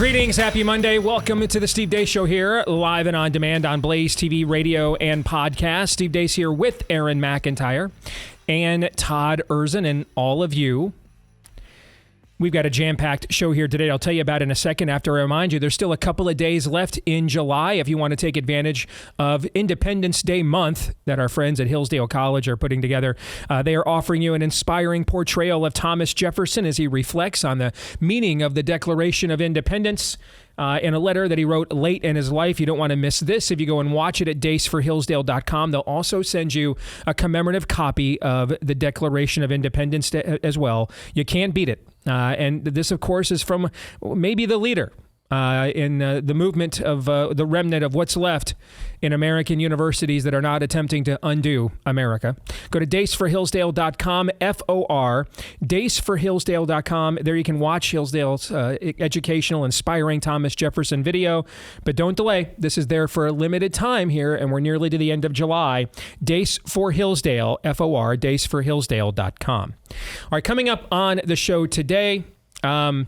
Greetings, happy Monday. Welcome to the Steve Deace Show here, live and on demand on BlazeTV radio and podcast. Steve Deace here with Aaron McIntyre and Todd Erzin and all of you. We've got a jam-packed show here today. I'll tell you about in a second after I remind you there's still a couple of days left in July if you want to take advantage of Independence Day month that our friends at Hillsdale College are putting together. They are offering you an inspiring portrayal of Thomas Jefferson as he reflects on the meaning of the Declaration of Independence. In a letter that he wrote late in his life. You don't want to miss this. If you go and watch it at daceforhillsdale.com, they'll also send you a commemorative copy of the Declaration of Independence as well. You can't beat it. And this, of course, is from maybe the leader in the movement of the remnant of what's left in American universities that are not attempting to undo America. Go to daceforhillsdale.com, F-O-R, daceforhillsdale.com. There you can watch Hillsdale's educational, inspiring Thomas Jefferson video. But don't delay. This is there for a limited time here, and we're nearly to the end of July. Dace for Hillsdale, F-O-R, daceforhillsdale.com. All right, coming up on the show today, I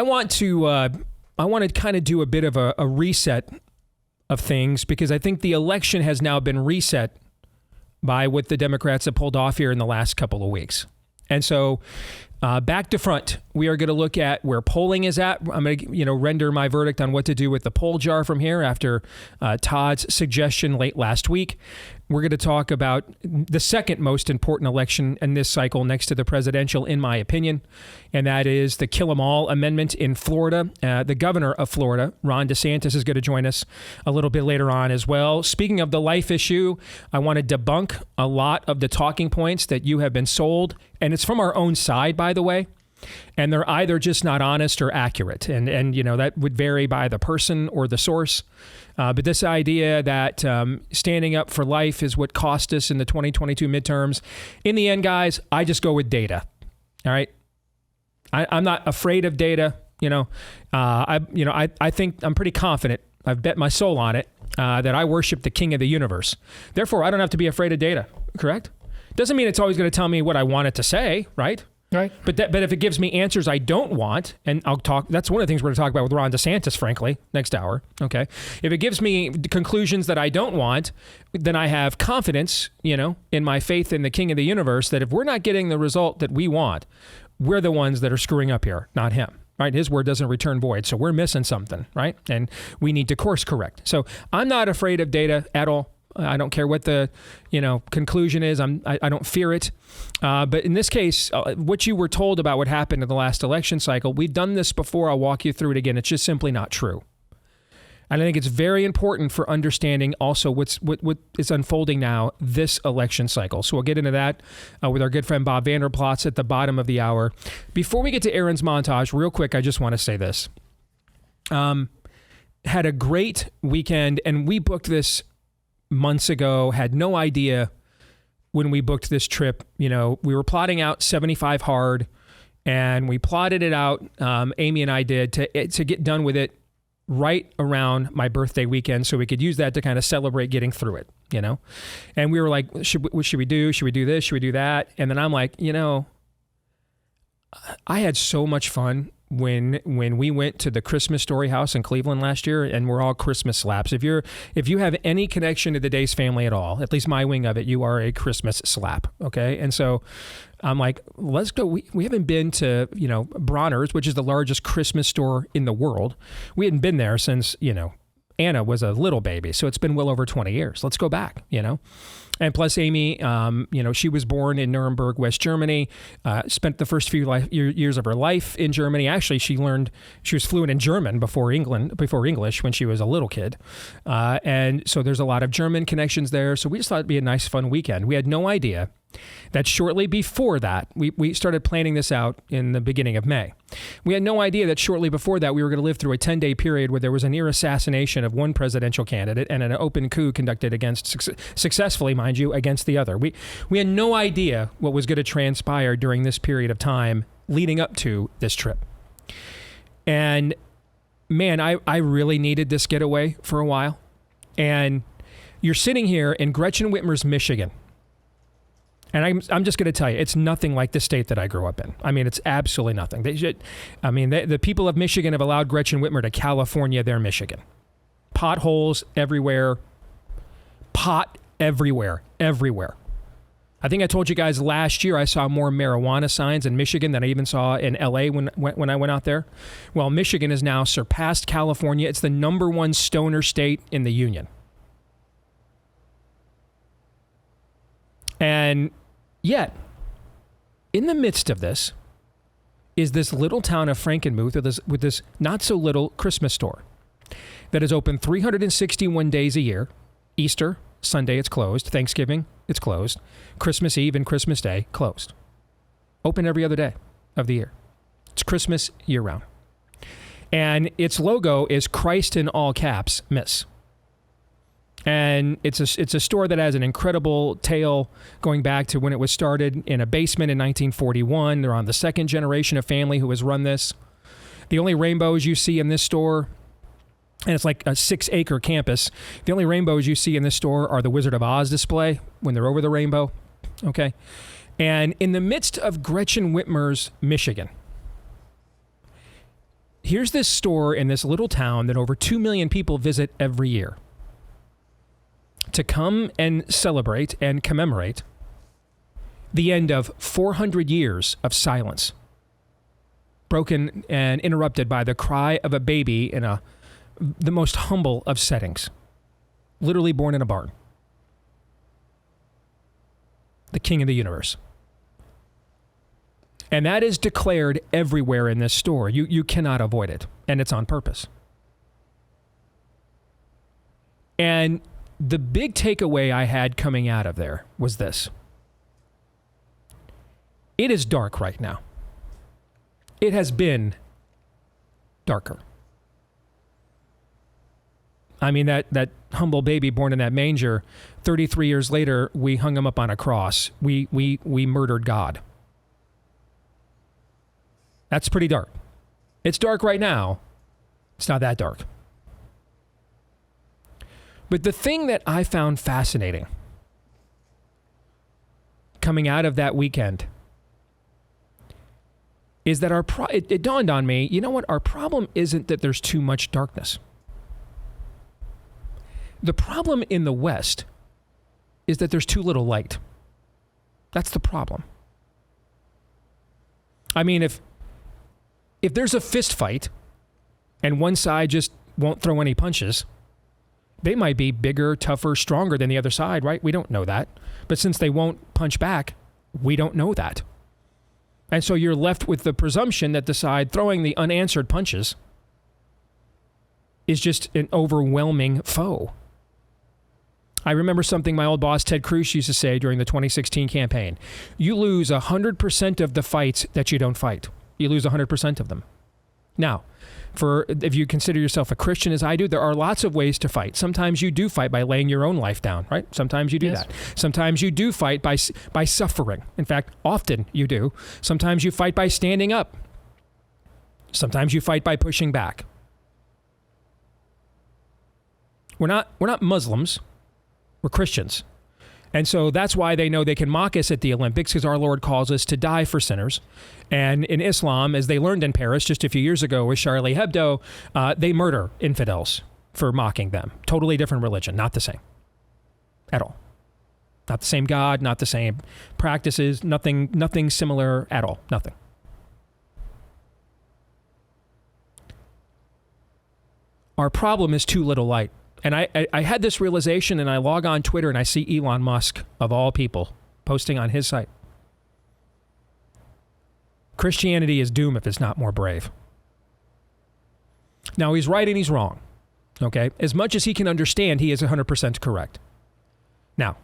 want to kind of do a bit of a reset of things because I think the election has now been reset by what the Democrats have pulled off here in the last couple of weeks. And so back to front, we are going to look at where polling is at. I'm going to render my verdict on what to do with the poll jar from here after Todd's suggestion late last week. We're going to talk about the second most important election in this cycle next to the presidential, in my opinion, and that is the Kill 'Em All Amendment in Florida. The governor of Florida, Ron DeSantis, is going to join us a little bit later on as well. Speaking of the life issue, I want to debunk a lot of the talking points that you have been sold, and it's from our own side, by the way. And they're either just not honest or accurate. And that would vary by the person or the source. But this idea that standing up for life is what cost us in the 2022 midterms. In the end, guys, I just go with data. All right. I'm not afraid of data. I think I'm pretty confident. I've bet my soul on it that I worship the king of the universe. Therefore, I don't have to be afraid of data. Correct? Doesn't mean it's always going to tell me what I want it to say. Right. Right. But if it gives me answers I don't want, and I'll talk, that's one of the things we're going to talk about with Ron DeSantis, frankly, next hour. Okay. If it gives me conclusions that I don't want, then I have confidence, in my faith in the king of the universe, that if we're not getting the result that we want, we're the ones that are screwing up here, not him. Right. His word doesn't return void. So we're missing something. Right. And we need to course correct. So I'm not afraid of data at all. I don't care what the, conclusion is. I don't fear it. But in this case, what you were told about what happened in the last election cycle, we've done this before. I'll walk you through it again. It's just simply not true. And I think it's very important for understanding also what is unfolding now this election cycle. So we'll get into that with our good friend Bob Vander Plaats at the bottom of the hour. Before we get to Aaron's montage, real quick, I just want to say this. Had a great weekend, and we booked this months ago, had no idea when we booked this trip. We were plotting out 75 hard, and we plotted it out, Amy and I did, to get done with it right around my birthday weekend so we could use that to kind of celebrate getting through it, And we were like, what should we do? Should we do this? Should we do that? And then I'm like, I had so much fun when we went to the Christmas Story House in Cleveland last year, and we're all Christmas slaps. If you have any connection to the Deace family at all, at least my wing of it, you are a Christmas slap. Okay. And so I'm like, let's go. We haven't been to, Bronner's, which is the largest Christmas store in the world. We hadn't been there since, Anna was a little baby. So it's been well over 20 years. Let's go back, And plus Amy, she was born in Nuremberg, West Germany, spent the first few years of her life in Germany. Actually, she was fluent in German before English when she was a little kid. And so there's a lot of German connections there. So we just thought it'd be a nice, fun weekend. We had no idea that shortly before that, we started planning this out in the beginning of May. We had no idea that shortly before that, we were going to live through a 10-day period where there was a near assassination of one presidential candidate and an open coup conducted successfully, mind you, against the other. We had no idea what was going to transpire during this period of time leading up to this trip. And man, I really needed this getaway for a while. And you're sitting here in Gretchen Whitmer's Michigan. And I'm just going to tell you, it's nothing like the state that I grew up in. I mean, it's absolutely nothing. The people of Michigan have allowed Gretchen Whitmer to California their Michigan. Potholes everywhere. Pot everywhere. Everywhere. I think I told you guys last year I saw more marijuana signs in Michigan than I even saw in LA when I went out there. Well, Michigan has now surpassed California. It's the number one stoner state in the union. And yet, in the midst of this, is this little town of Frankenmuth with this not-so-little Christmas store that is open 361 days a year. Easter, Sunday, it's closed. Thanksgiving, it's closed. Christmas Eve and Christmas Day, closed. Open every other day of the year. It's Christmas year-round. And its logo is Christ in all caps, Miss. And it's a store that has an incredible tale going back to when it was started in a basement in 1941. They're on the second generation of family who has run this. The only rainbows you see in this store, and it's like a 6-acre campus, the only rainbows you see in this store are the Wizard of Oz display when they're over the rainbow. Okay? And in the midst of Gretchen Whitmer's Michigan, here's this store in this little town that over 2 million people visit every year to come and celebrate and commemorate the end of 400 years of silence, broken and interrupted by the cry of a baby in the most humble of settings, literally born in a barn. The king of the universe. And that is declared everywhere in this store. You cannot avoid it, and it's on purpose. And the big takeaway I had coming out of there was this. It is dark right now. It has been darker. I mean, that humble baby born in that manger, 33 years later, we hung him up on a cross. We murdered God. That's pretty dark. It's dark right now. It's not that dark. But the thing that I found fascinating coming out of that weekend is that it dawned on me, you know what? Our problem isn't that there's too much darkness. The problem in the West is that there's too little light. That's the problem. I mean, if there's a fist fight and one side just won't throw any punches, they might be bigger, tougher, stronger than the other side, right? We don't know that. But since they won't punch back, we don't know that. And so you're left with the presumption that the side throwing the unanswered punches is just an overwhelming foe. I remember something my old boss, Ted Cruz, used to say during the 2016 campaign. You lose 100% of the fights that you don't fight. You lose 100% of them. Now, if you consider yourself a Christian as I do, there are lots of ways to fight. Sometimes you do fight by laying your own life down, right? Sometimes you do that. Sometimes you do fight by suffering. In fact, often you do. Sometimes you fight by standing up. Sometimes you fight by pushing back. We're not Muslims. We're Christians. And so that's why they know they can mock us at the Olympics, because our Lord calls us to die for sinners. And in Islam, as they learned in Paris just a few years ago with Charlie Hebdo, they murder infidels for mocking them. Totally different religion, not the same at all. Not the same God, not the same practices, nothing similar at all, nothing. Our problem is too little light. And I had this realization, and I log on Twitter and I see Elon Musk, of all people, posting on his site. Christianity is doomed if it's not more brave. Now, he's right and he's wrong. Okay? As much as he can understand, he is 100% correct. Now,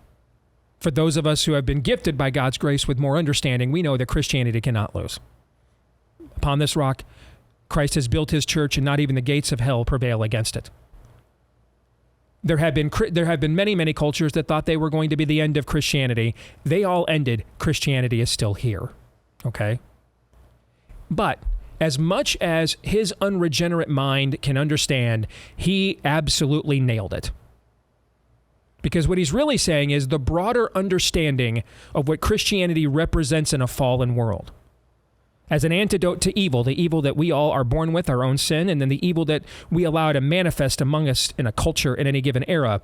for those of us who have been gifted by God's grace with more understanding, we know that Christianity cannot lose. Upon this rock, Christ has built his church, and not even the gates of hell prevail against it. There have been many, many cultures that thought they were going to be the end of Christianity. They all ended. Christianity is still here. Okay? But as much as his unregenerate mind can understand, he absolutely nailed it. Because what he's really saying is the broader understanding of what Christianity represents in a fallen world. As an antidote to evil, the evil that we all are born with, our own sin, and then the evil that we allow to manifest among us in a culture in any given era.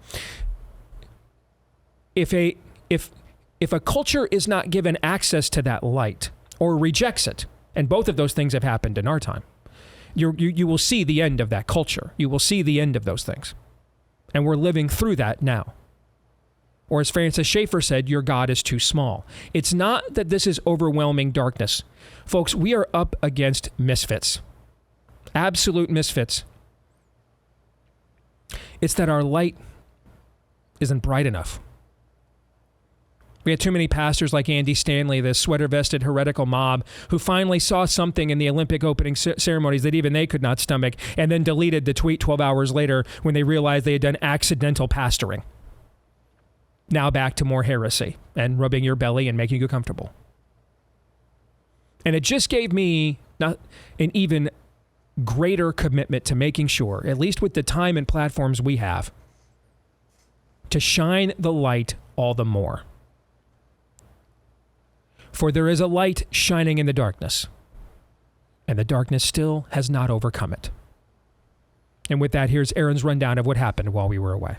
If a culture is not given access to that light or rejects it, and both of those things have happened in our time, you will see the end of that culture. You will see the end of those things. And we're living through that now. Or as Francis Schaeffer said, your God is too small. It's not that this is overwhelming darkness. Folks, we are up against misfits. Absolute misfits. It's that our light isn't bright enough. We had too many pastors like Andy Stanley, this sweater-vested heretical mob, who finally saw something in the Olympic opening ceremonies that even they could not stomach, and then deleted the tweet 12 hours later when they realized they had done accidental pastoring. Now back to more heresy and rubbing your belly and making you comfortable. And it just gave me not an even greater commitment to making sure, at least with the time and platforms we have, to shine the light all the more. For there is a light shining in the darkness, and the darkness still has not overcome it. And with that, here's Aaron's rundown of what happened while we were away.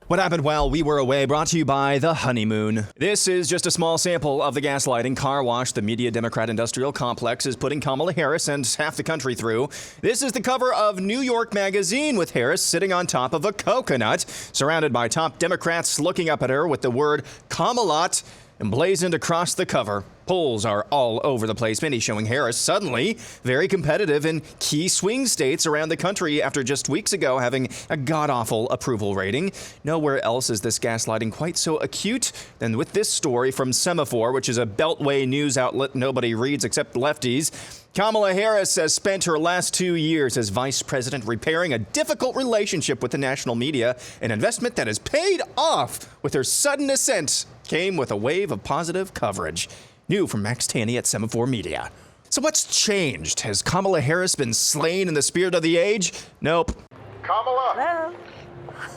What happened while we were away, brought to you by The Honeymoon. This is just a small sample of the gaslighting car wash the media Democrat industrial complex is putting Kamala Harris and half the country through. This is the cover of New York Magazine with Harris sitting on top of a coconut, surrounded by top Democrats looking up at her with the word Kamalot emblazoned across the cover. Polls are all over the place, many showing Harris suddenly very competitive in key swing states around the country after just weeks ago having a god-awful approval rating. Nowhere else is this gaslighting quite so acute than with this story from Semaphore, which is a Beltway news outlet nobody reads except lefties. Kamala Harris has spent her last 2 years as vice president repairing a difficult relationship with the national media, an investment that has paid off with her sudden ascent came with a wave of positive coverage. New from Max Tanny at Semaphore Media. So what's changed? Has Kamala Harris been slain in the spirit of the age? Nope. Kamala! Hello.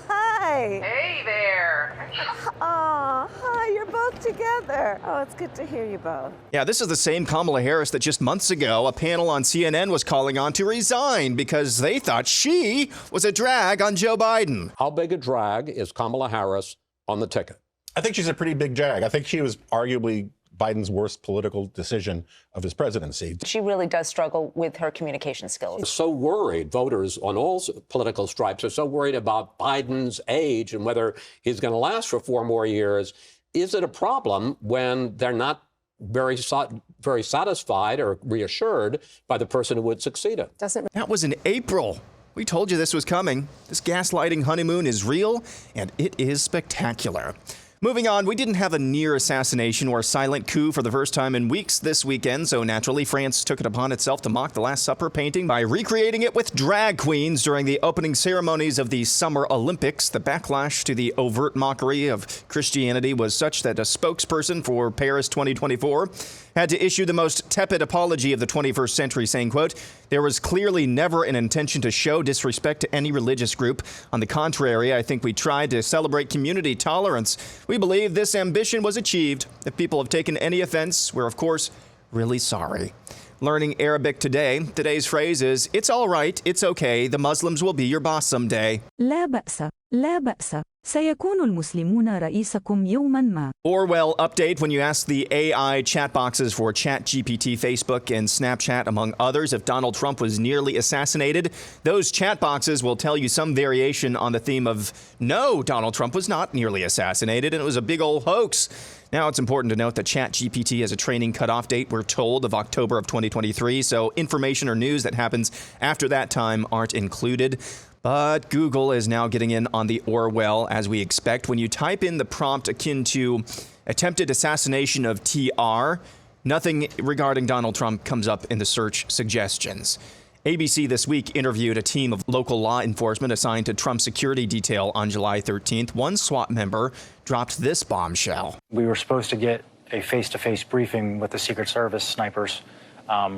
Hi. Hey there! Oh, hi, you're both together. Oh, it's good to hear you both. Yeah, this is the same Kamala Harris that just months ago a panel on CNN was calling on to resign because they thought she was a drag on Joe Biden. How big a drag is Kamala Harris on the ticket? I think she's a pretty big drag. I think she was arguably Biden's worst political decision of his presidency. She really does struggle with her communication skills. So worried, voters on all political stripes are so worried about Biden's age and whether he's going to last for 4 more years. Is it a problem when they're not very satisfied or reassured by the person who would succeed him? That was in April. We told you this was coming. This gaslighting honeymoon is real, and it is spectacular. Moving on, we didn't have a near assassination or silent coup for the first time in weeks this weekend, so naturally France took it upon itself to mock the Last Supper painting by recreating it with drag queens during the opening ceremonies of the Summer Olympics. The backlash to the overt mockery of Christianity was such that a spokesperson for Paris 2024 had to issue the most tepid apology of the 21st century, saying, quote, "There was clearly never an intention to show disrespect to any religious group. On the contrary, I think we tried to celebrate community tolerance. We believe this ambition was achieved. If people have taken any offense, we're, of course, really sorry." Learning Arabic today, today's phrase is, "It's all right, it's okay, the Muslims will be your boss someday." لا بأس، لا بأس. سيكون المسلمون رئيسكم يوما ما. Orwell update when you ask the AI chat boxes for ChatGPT, Facebook, and Snapchat, among others, if Donald Trump was nearly assassinated. Those chat boxes will tell you some variation on the theme of, no, Donald Trump was not nearly assassinated, and it was a big old hoax. Now, it's important to note that ChatGPT has a training cutoff date, we're told, of October of 2023, so information or news that happens after that time aren't included. But Google is now getting in on the Orwell, as we expect. When you type in the prompt akin to attempted assassination of TR, nothing regarding Donald Trump comes up in the search suggestions. ABC this week interviewed a team of local law enforcement assigned to Trump's security detail on July 13th. One SWAT member dropped this bombshell. We were supposed to get a face-to-face briefing with the Secret Service snipers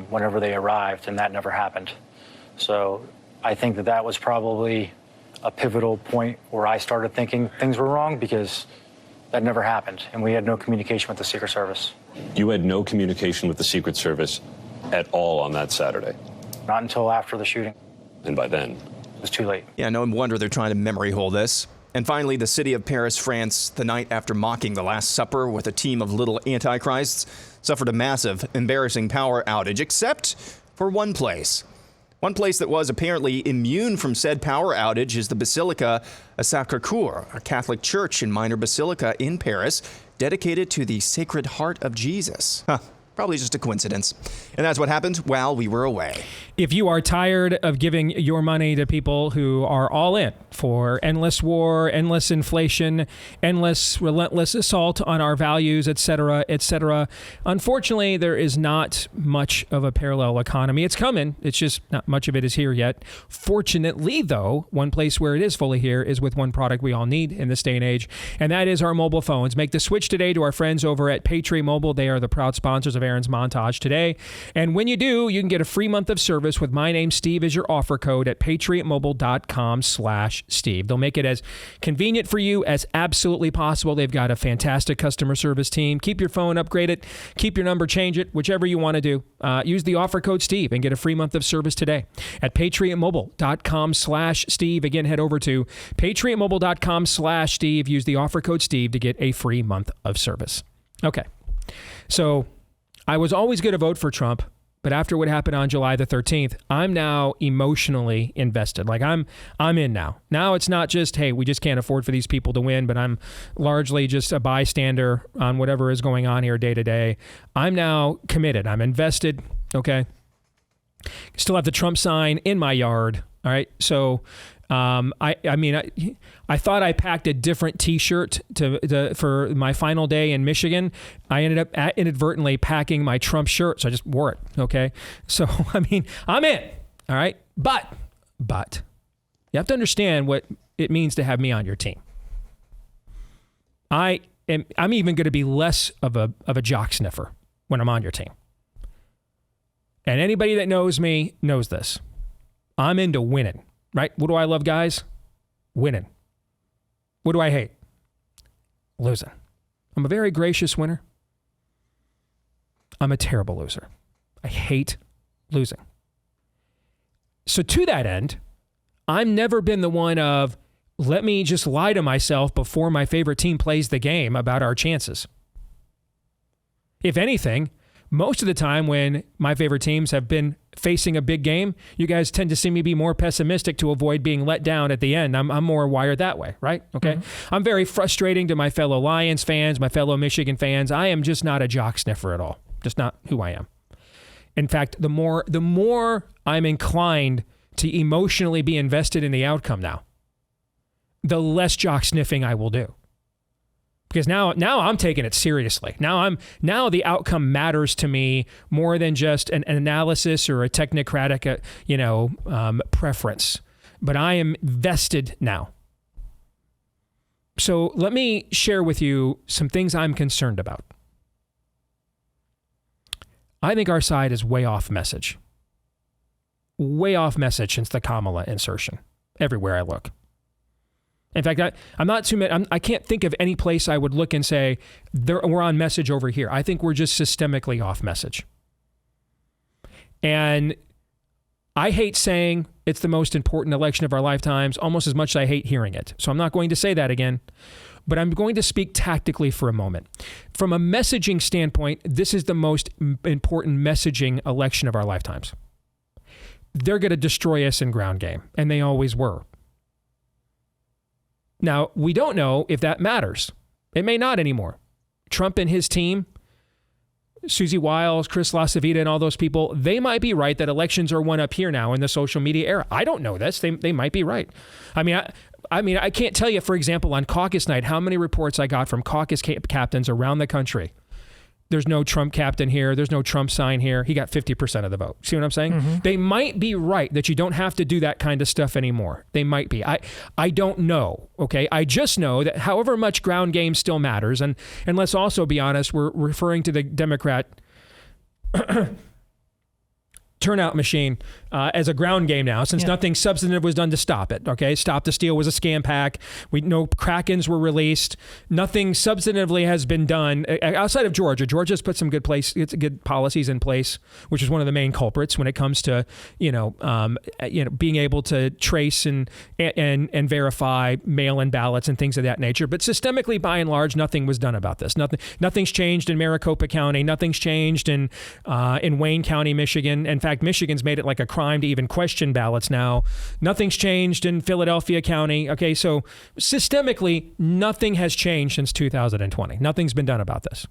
whenever they arrived, and that never happened. So I think that was probably a pivotal point where I started thinking things were wrong, because that never happened, and we had no communication with the Secret Service. You had no communication with the Secret Service at all on that Saturday? Not until after the shooting. And by then? It was too late. Yeah, no wonder they're trying to memory hole this. And finally, the city of Paris, France, the night after mocking the Last Supper with a team of little antichrists, suffered a massive, embarrassing power outage, except for one place. One place that was apparently immune from said power outage is the Basilica Sacré-Cœur, a Catholic church and minor basilica in Paris dedicated to the Sacred Heart of Jesus. Probably just a coincidence. And that's what happened while we were away. If you are tired of giving your money to people who are all in for endless war, endless inflation, endless relentless assault on our values, etc., unfortunately, there is not much of a parallel economy. It's coming. It's just not much of it is here yet. Fortunately, though, one place where it is fully here is with one product we all need in this day and age, and that is our mobile phones. Make the switch today to our friends over at Patriot Mobile. They are the proud sponsors of Aaron's Montage today. And when you do, you can get a free month of service with My Name Steve as your offer code at patriotmobile.com/Steve. They'll make it as convenient for you as absolutely possible. They've got a fantastic customer service team. Keep your phone upgraded. Keep your number, change it, whichever you want to do. Use the offer code Steve and get a free month of service today at patriotmobile.com/Steve. Again, head over to patriotmobile.com/Steve. Use the offer code Steve to get a free month of service. Okay. So I was always going to vote for Trump, but after what happened on July the 13th, I'm now emotionally invested. Like I'm in now. Now it's not just, hey, we just can't afford for these people to win, but I'm largely just a bystander on whatever is going on here day to day. I'm now committed. I'm invested. Okay. Still have the Trump sign in my yard. All right. So I thought I packed a different T-shirt for my final day in Michigan. I ended up inadvertently packing my Trump shirt, so I just wore it. Okay, so I mean, I'm in. All right, but you have to understand what it means to have me on your team. I'm even going to be less of a jock sniffer when I'm on your team. And anybody that knows me knows this. I'm into winning. Right? What do I love, guys? Winning. What do I hate? Losing. I'm a very gracious winner. I'm a terrible loser. I hate losing. So to that end, I've never been the one of, let me just lie to myself before my favorite team plays the game about our chances. If anything, most of the time when my favorite teams have been facing a big game, you guys tend to see me be more pessimistic to avoid being let down at the end. I'm more wired that way, right? Okay. Mm-hmm. I'm very frustrating to my fellow Lions fans, my fellow Michigan fans. I am just not a jock sniffer at all. Just not who I am. In fact, the more I'm inclined to emotionally be invested in the outcome now, the less jock sniffing I will do. Because now I'm taking it seriously. Now the outcome matters to me more than just an analysis or a technocratic, preference. But I am vested now. So let me share with you some things I'm concerned about. I think our side is way off message. Way off message since the Kamala insertion. Everywhere I look. In fact, I can't think of any place I would look and say, we're on message over here. I think we're just systemically off message. And I hate saying it's the most important election of our lifetimes almost as much as I hate hearing it. So I'm not going to say that again, but I'm going to speak tactically for a moment. From a messaging standpoint, this is the most important messaging election of our lifetimes. They're going to destroy us in ground game, and they always were. Now, we don't know if that matters. It may not anymore. Trump and his team, Susie Wiles, Chris LaCivita, and all those people, they might be right that elections are won up here now in the social media era. I don't know this. They might be right. I mean, I can't tell you, for example, on caucus night, how many reports I got from caucus captains around the country. There's no Trump captain here. There's no Trump sign here. He got 50% of the vote. See what I'm saying? Mm-hmm. They might be right that you don't have to do that kind of stuff anymore. They might be. I don't know, okay? I just know that however much ground game still matters, and let's also be honest, we're referring to the Democrat turnout machine as a ground game now, since nothing substantive was done to stop it. Okay, Stop the Steal was a scam pack. No Krakens were released. Nothing substantively has been done outside of Georgia. Georgia's put some good policies in place, which is one of the main culprits when it comes to being able to trace and verify mail-in ballots and things of that nature. But systemically, by and large, nothing was done about this. Nothing's changed in Maricopa County. Nothing's changed in Wayne County, Michigan. In fact, Michigan's made it like a crime to even question ballots now. Nothing's changed in Philadelphia County. Okay, so systemically, nothing has changed since 2020. Nothing's been done about this.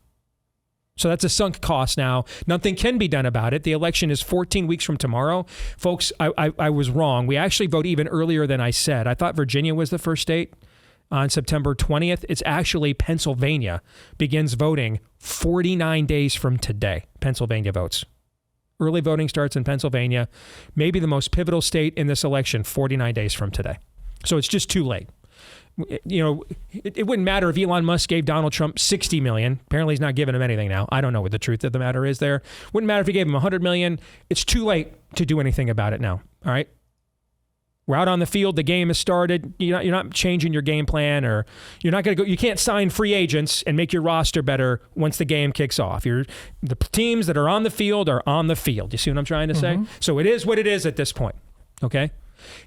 So that's a sunk cost now. Nothing can be done about it. The election is 14 weeks from tomorrow. Folks, I was wrong. We actually vote even earlier than I said. I thought Virginia was the first state on September 20th. It's actually Pennsylvania begins voting 49 days from today. Pennsylvania votes. Early voting starts in Pennsylvania, maybe the most pivotal state in this election, 49 days from today. So it's just too late. It wouldn't matter if Elon Musk gave Donald Trump $60 million. Apparently he's not giving him anything now. I don't know what the truth of the matter is there. Wouldn't matter if he gave him $100 million. It's too late to do anything about it now. All right. We're out on the field. The game has started. You're not changing your game plan, or you're not going to go. You can't sign free agents and make your roster better once the game kicks off. The teams that are on the field are on the field. You see what I'm trying to say? So it is what it is at this point. Okay.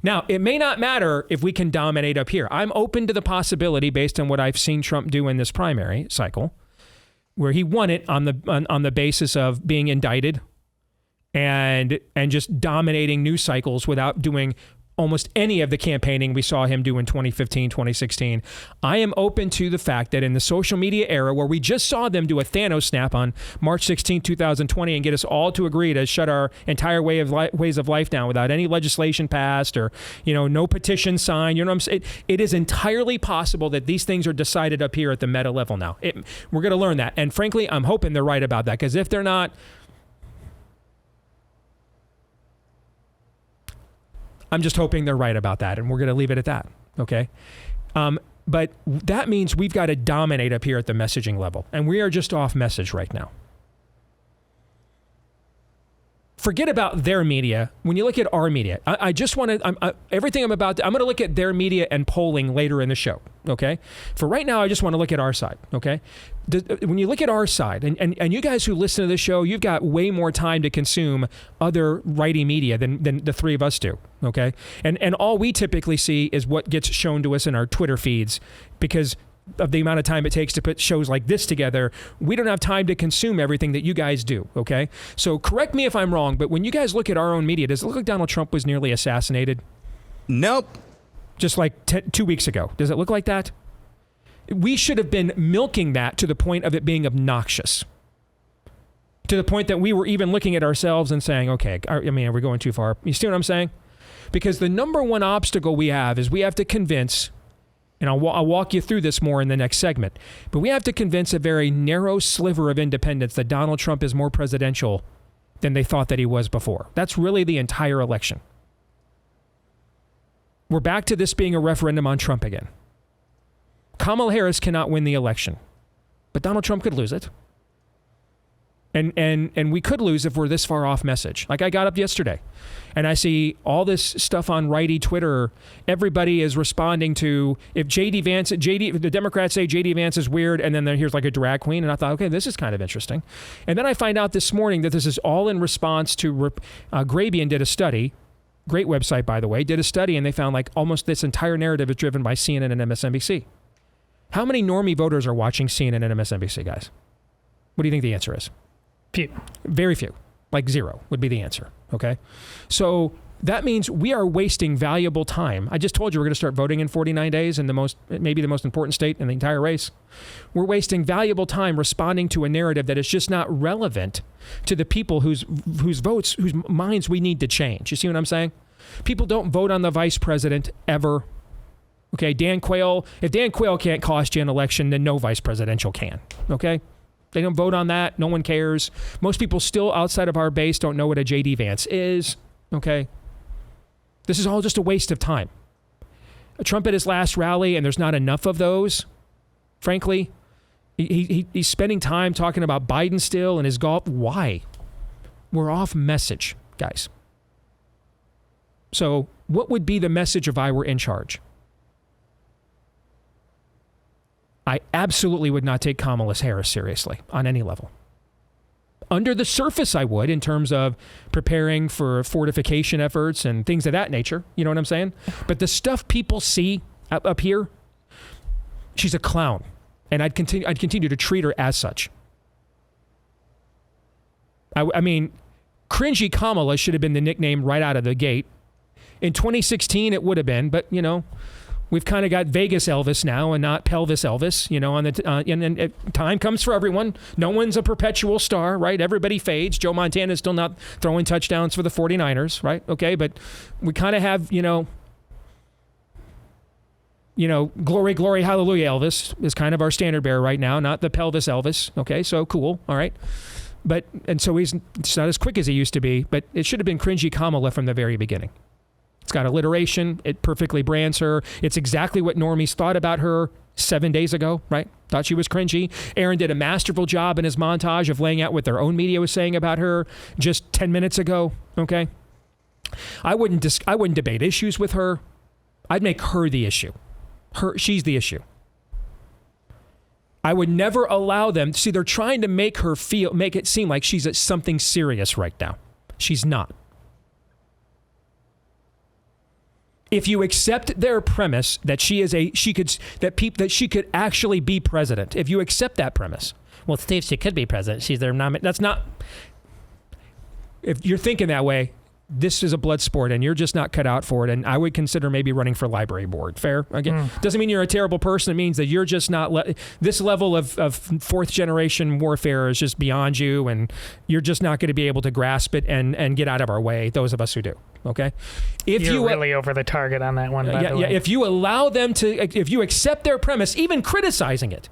Now, it may not matter if we can dominate up here. I'm open to the possibility, based on what I've seen Trump do in this primary cycle, where he won it on the basis of being indicted and just dominating news cycles without doing almost any of the campaigning we saw him do in 2015, 2016. I am open to the fact that in the social media era, where we just saw them do a Thanos snap on March 16, 2020 and get us all to agree to shut our entire ways of life down without any legislation passed or, no petition signed. You know what I'm saying? It is entirely possible that these things are decided up here at the meta level now. We're going to learn that. And frankly, I'm hoping they're right about that, because if they're not, I'm just hoping they're right about that, and we're going to leave it at that, okay? But that means we've got to dominate up here at the messaging level, and we are just off message right now. Forget about their media. When you look at our media, I just want to, everything I'm going to look at their media and polling later in the show, okay? For right now, I just want to look at our side, okay? When you look at our side, and you guys who listen to this show, you've got way more time to consume other righty media than the three of us do, okay? And all we typically see is what gets shown to us in our Twitter feeds, because of the amount of time it takes to put shows like this together. We don't have time to consume everything that you guys do, okay? So correct me if I'm wrong, but when you guys look at our own media, does it look like Donald Trump was nearly assassinated? Nope. Just like 2 weeks ago. Does it look like that? We should have been milking that to the point of it being obnoxious. To the point that we were even looking at ourselves and saying, okay, are we going too far? You see what I'm saying? Because the number one obstacle we have is we have to convince, and I'll walk you through this more in the next segment, but we have to convince a very narrow sliver of independents that Donald Trump is more presidential than they thought that he was before. That's really the entire election. We're back to this being a referendum on Trump again. Kamala Harris cannot win the election, but Donald Trump could lose it. And we could lose if we're this far off message. Like I got up yesterday and I see all this stuff on righty Twitter. Everybody is responding to if the Democrats say JD Vance is weird, and then here's like a drag queen. And I thought, okay, this is kind of interesting. And then I find out this morning that this is all in response to Grabian did a study. Great website, by the way, did a study, and they found like almost this entire narrative is driven by CNN and MSNBC. How many normie voters are watching CNN and MSNBC, guys? What do you think the answer is? Few. Very few. Like zero would be the answer. Okay. So that means we are wasting valuable time. I just told you we're going to start voting in 49 days in maybe the most important state in the entire race. We're wasting valuable time responding to a narrative that is just not relevant to the people whose minds we need to change. You see what I'm saying? People don't vote on the vice president ever. Okay. If Dan Quayle can't cost you an election, then no vice presidential can. Okay. They don't vote on that. No one cares. Most people still outside of our base don't know what a J.D. Vance is. Okay? This is all just a waste of time. Trump at his last rally, and there's not enough of those, frankly. He's spending time talking about Biden still and his golf. Why? We're off message. guys. So what would be the message if I were in charge? I absolutely would not take Kamala Harris seriously on any level. Under the surface, I would, in terms of preparing for fortification efforts and things of that nature. You know what I'm saying? But the stuff people see up here, she's a clown. And I'd continue to treat her as such. I mean, cringy Kamala should have been the nickname right out of the gate. In 2016, it would have been, but, you know, we've kind of got Vegas Elvis now and not pelvis Elvis, you know, and time comes for everyone. No one's a perpetual star, right? Everybody fades. Joe Montana's still not throwing touchdowns for the 49ers, right? Okay, but we kind of have, you know, glory, glory, hallelujah Elvis is kind of our standard bearer right now, not the pelvis Elvis. Okay, so cool, all right. But, and so it's not as quick as he used to be, but it should have been cringy Kamala from the very beginning. It's got alliteration. It perfectly brands her. It's exactly what normies thought about her 7 days ago, right? Thought she was cringy. Aaron did a masterful job in his montage of laying out what their own media was saying about her just 10 minutes ago, okay? I wouldn't debate issues with her. I'd make her the issue. She's the issue. I would never allow them. See, they're trying to make it seem like she's at something serious right now. She's not. If you accept their premise that she could actually be president, if you accept that premise, well, Steve, she could be president. She's their nominee. That's not. If you're thinking that way, this is a blood sport and you're just not cut out for it. And I would consider maybe running for library board. Fair? Again, doesn't mean you're a terrible person. It means that you're just not, this level of fourth generation warfare is just beyond you. And you're just not going to be able to grasp it and get out of our way. Those of us who do. Okay. You're really over the target on that one. By the way. Yeah. If you allow them if you accept their premise, even criticizing it,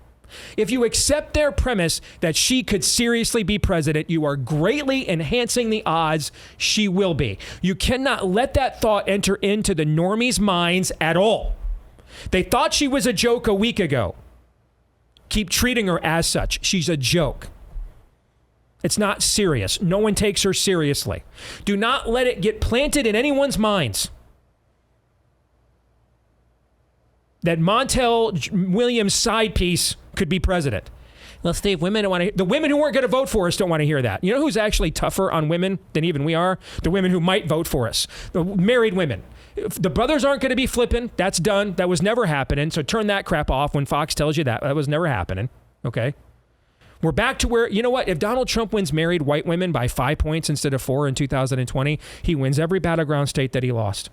if you accept their premise that she could seriously be president, you are greatly enhancing the odds she will be. You cannot let that thought enter into the normies' minds at all. They thought she was a joke a week ago. Keep treating her as such. She's a joke. It's not serious. No one takes her seriously. Do not let it get planted in anyone's minds that Montel Williams' side piece could be president. Well, Steve, women don't want to. The women who weren't going to vote for us don't want to hear that. You know who's actually tougher on women than even we are? The women who might vote for us. The married women. If the brothers aren't going to be flipping, that's done. That was never happening. So turn that crap off when Fox tells you that. That was never happening. Okay? We're back to where, you know what? If Donald Trump wins married white women by 5 points instead of 4 in 2020, he wins every battleground state that he lost.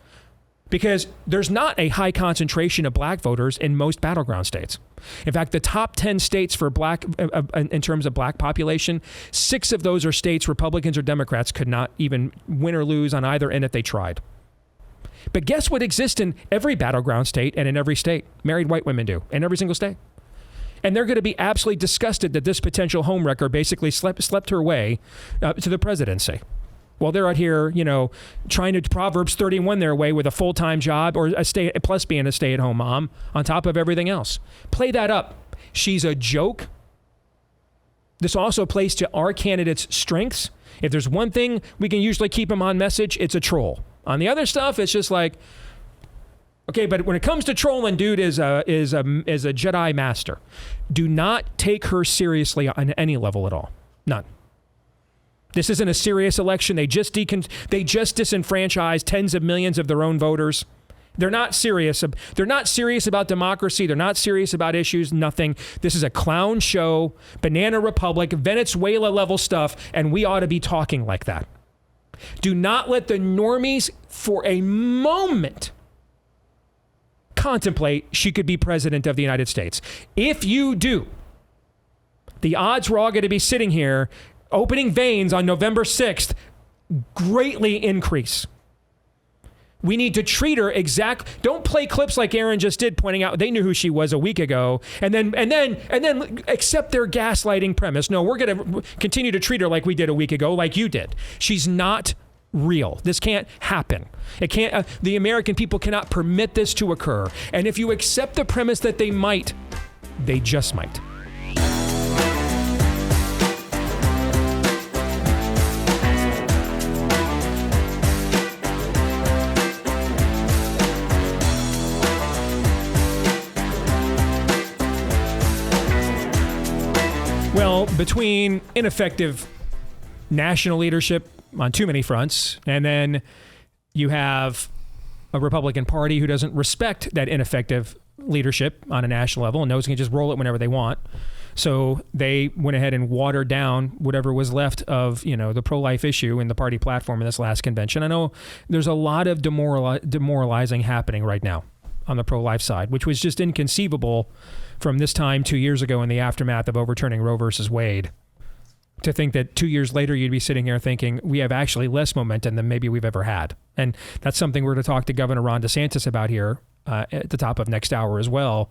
Because there's not a high concentration of black voters in most battleground states. In fact, the top 10 states for black, in terms of black population, 6 of those are states Republicans or Democrats could not even win or lose on either end if they tried. But guess what exists in every battleground state and in every state? Married white women do, in every single state. And they're going to be absolutely disgusted that this potential homewrecker basically slept her way to the presidency. While they're out here, you know, trying to Proverbs 31 their way with a full-time job or plus being a stay-at-home mom on top of everything else. Play that up. She's a joke. This also plays to our candidates' strengths. If there's one thing we can usually keep them on message, it's a troll. On the other stuff, it's just like, okay, but when it comes to trolling, dude is a Jedi master. Do not take her seriously on any level at all. None. This isn't a serious election. They just disenfranchised tens of millions of their own voters. They're not serious. They're not serious about democracy. They're not serious about issues. Nothing. This is a clown show, Banana Republic, Venezuela level stuff, and we ought to be talking like that. Do not let the normies for a moment contemplate she could be president of the United States. If you do, the odds we're all going to be sitting here opening veins on November 6th greatly increase. We need to treat her don't play clips like Aaron just did, pointing out they knew who she was a week ago, and then accept their gaslighting premise. No, we're going to continue to treat her like we did a week ago, like you did. She's not real. This can't happen. It can't. The American people cannot permit this to occur. And if you accept the premise that they might, they just might. between ineffective national leadership on too many fronts, and then you have a Republican Party who doesn't respect that ineffective leadership on a national level and knows they can just roll it whenever they want. So they went ahead and watered down whatever was left of, the pro-life issue in the party platform in this last convention. I know there's a lot of demoralizing happening right now on the pro-life side, which was just inconceivable from this time 2 years ago in the aftermath of overturning Roe versus Wade. To think that 2 years later you'd be sitting here thinking we have actually less momentum than maybe we've ever had. And that's something we're to talk to Governor Ron DeSantis about here at the top of next hour as well.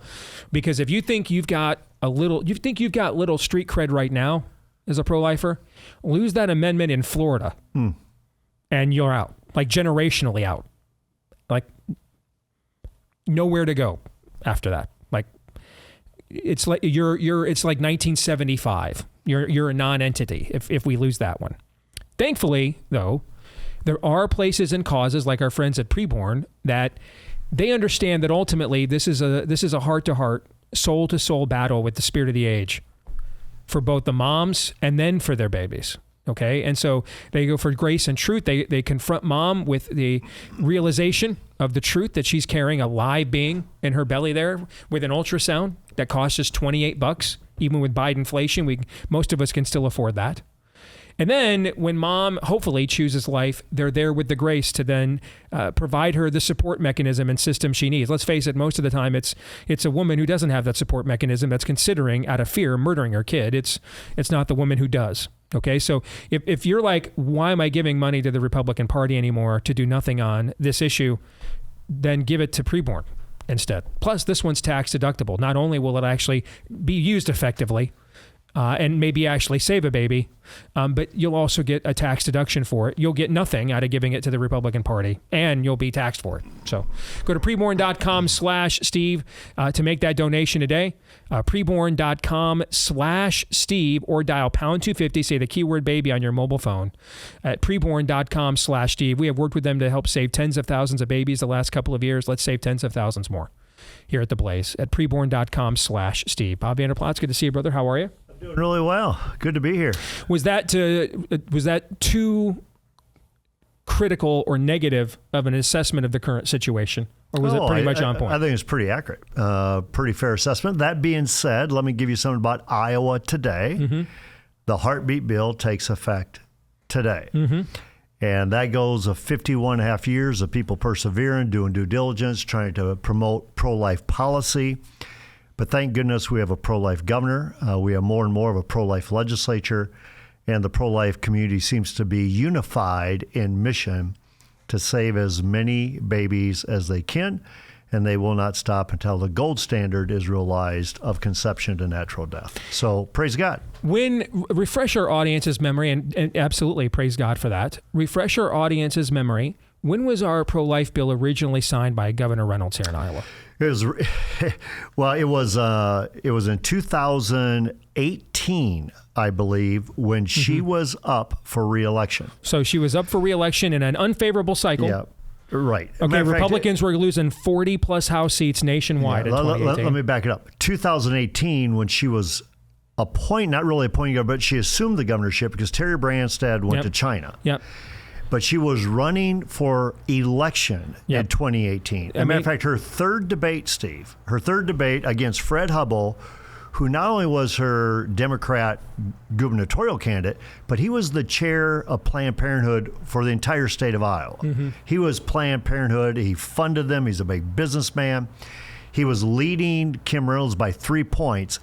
Because if you think you've got little street cred right now as a pro-lifer, lose that amendment in Florida and you're out, like generationally out, like nowhere to go after that. Like it's like it's like 1975. You're a non-entity if we lose that one. Thankfully, though, there are places and causes like our friends at Preborn that they understand that ultimately this is a heart-to-heart, soul-to-soul battle with the spirit of the age for both the moms and then for their babies. Okay, and so they go for grace and truth. They confront mom with the realization of the truth that she's carrying a live being in her belly there with an ultrasound that costs us $28. Even with Biden inflation, most of us can still afford that. And then when mom hopefully chooses life, they're there with the grace to then provide her the support mechanism and system she needs. Let's face it, most of the time it's a woman who doesn't have that support mechanism that's considering out of fear murdering her kid. It's not the woman who does. Okay, so if you're like, why am I giving money to the Republican Party anymore to do nothing on this issue, then give it to Preborn instead. Plus, this one's tax deductible. Not only will it actually be used effectively and maybe actually save a baby, but you'll also get a tax deduction for it. You'll get nothing out of giving it to the Republican Party, and you'll be taxed for it. So go to preborn.com/Steve to make that donation today. Preborn.com/Steve or dial pound 250, say the keyword baby on your mobile phone at preborn.com/Steve. We have worked with them to help save tens of thousands of babies the last couple of years. Let's save tens of thousands more here at The Blaze at preborn.com/Steve. Bob Vander Plaats, good to see you, brother. How are you? Doing really well. Good to be here. Was that too critical or negative of an assessment of the current situation? Or was it pretty much on point? I think it's pretty accurate. Pretty fair assessment. That being said, let me give you something about Iowa today. Mm-hmm. The heartbeat bill takes effect today. Mm-hmm. And that goes of 51 and a half years of people persevering, doing due diligence, trying to promote pro-life policy. But thank goodness we have a pro-life governor. We have more and more of a pro-life legislature, and the pro-life community seems to be unified in mission to save as many babies as they can, and they will not stop until the gold standard is realized of conception to natural death. So praise God. Refresh our audience's memory, and absolutely praise God for that. Refresh our audience's memory. When was our pro-life bill originally signed by Governor Reynolds here in Iowa? It was in 2018, I believe, when she was up for re-election. So she was up for re-election in an unfavorable cycle. Yeah, right. Okay, Republicans were losing 40-plus House seats nationwide in 2018. Let me back it up. 2018, when she was not really appointing governor, but she assumed the governorship because Terry Branstad went to China. Yep. But she was running for election in 2018. As a matter of fact, her third debate against Fred Hubbell, who not only was her Democrat gubernatorial candidate, but he was the chair of Planned Parenthood for the entire state of Iowa. Mm-hmm. He was Planned Parenthood. He funded them. He's a big businessman. He was leading Kim Reynolds by 3 points.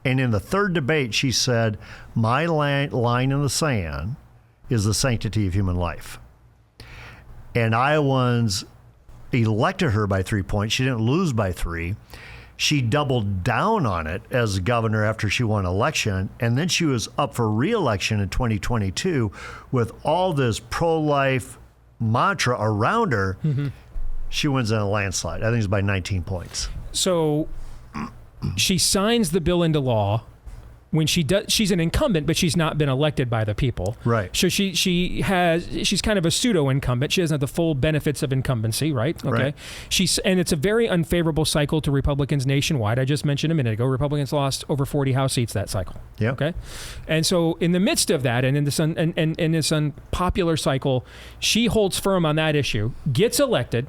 And in the third debate, she said, my line in the sand is the sanctity of human life. And Iowans elected her by 3 points. She didn't lose by 3. She doubled down on it as governor after she won election. And then she was up for re-election in 2022 with all this pro-life mantra around her. Mm-hmm. She wins in a landslide. I think it's by 19 points. So she signs the bill into law when she's an incumbent, but she's not been elected by the people. Right. So she's kind of a pseudo incumbent. She doesn't have the full benefits of incumbency, right? Okay. Right. And it's a very unfavorable cycle to Republicans nationwide. I just mentioned a minute ago, Republicans lost over 40 House seats that cycle. Yeah. Okay. And so in the midst of that, and in this unpopular cycle, she holds firm on that issue, gets elected.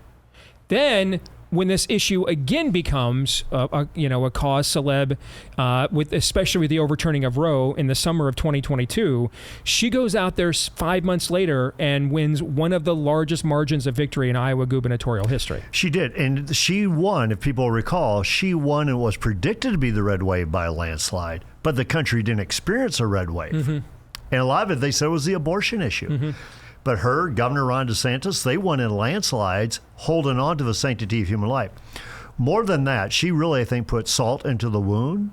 Then, when this issue again becomes a cause celeb, especially with the overturning of Roe in the summer of 2022, she goes out there 5 months later and wins one of the largest margins of victory in Iowa gubernatorial history. She did, and she won. If people recall, she won and was predicted to be the red wave by a landslide, but the country didn't experience a red wave, and a lot of it they said was the abortion issue. But her, Governor Ron DeSantis, they won in landslides, holding on to the sanctity of human life. More than that, she really, I think, put salt into the wound,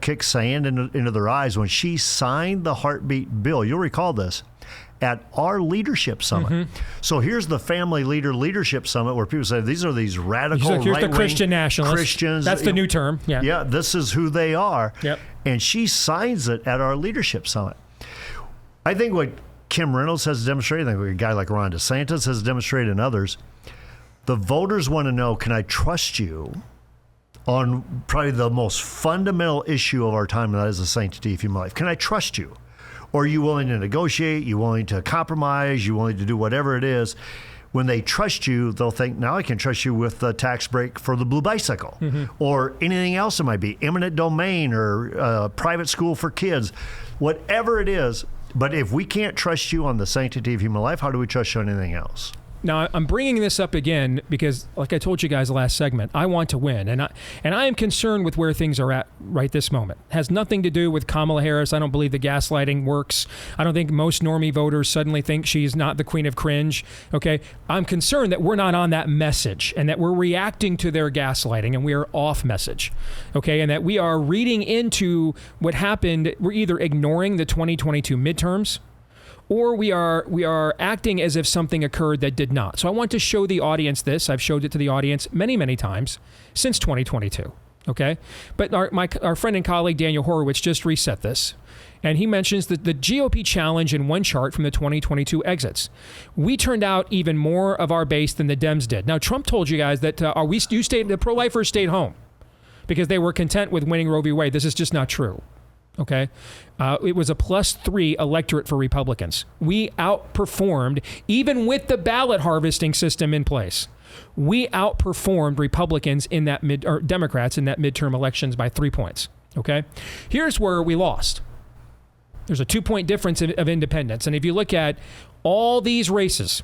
kicked sand into their eyes when she signed the heartbeat bill. You'll recall this at our leadership summit. So here's the family leadership summit where people say these are these radical here's the Christian nationalists. Christians. That's the new term. Yeah, this is who they are. Yep. And she signs it at our leadership summit. I think what Kim Reynolds has demonstrated, I think a guy like Ron DeSantis has demonstrated, and others, the voters want to know, can I trust you on probably the most fundamental issue of our time, and that is the sanctity of human life? Can I trust you? Or are you willing to negotiate? You willing to compromise? You willing to do whatever it is? When they trust you, they'll think, now I can trust you with the tax break for the blue bicycle or anything else it might be, eminent domain or private school for kids, whatever it is. But if we can't trust you on the sanctity of human life, how do we trust you on anything else? Now, I'm bringing this up again because, like I told you guys last segment, I want to win. And I am concerned with where things are at right this moment. It has nothing to do with Kamala Harris. I don't believe the gaslighting works. I don't think most normie voters suddenly think she's not the queen of cringe. Okay? I'm concerned that we're not on that message and that we're reacting to their gaslighting and we are off message. Okay? And that we are reading into what happened. We're either ignoring the 2022 midterms, or we are acting as if something occurred that did not. So I want to show the audience this. I've showed it to the audience many, many times since 2022. Okay? But our friend and colleague Daniel Horowitz just reset this. And he mentions that the GOP challenge in one chart from the 2022 exits. We turned out even more of our base than the Dems did. Now, Trump told you guys that the pro-lifers stayed home because they were content with winning Roe v. Wade. This is just not true. Okay. It was a +3 electorate for Republicans. We outperformed, even with the ballot harvesting system in place. We outperformed Republicans in that Democrats in that midterm elections by 3 points. Okay. Here's where we lost. There's a 2-point difference of independence. And if you look at all these races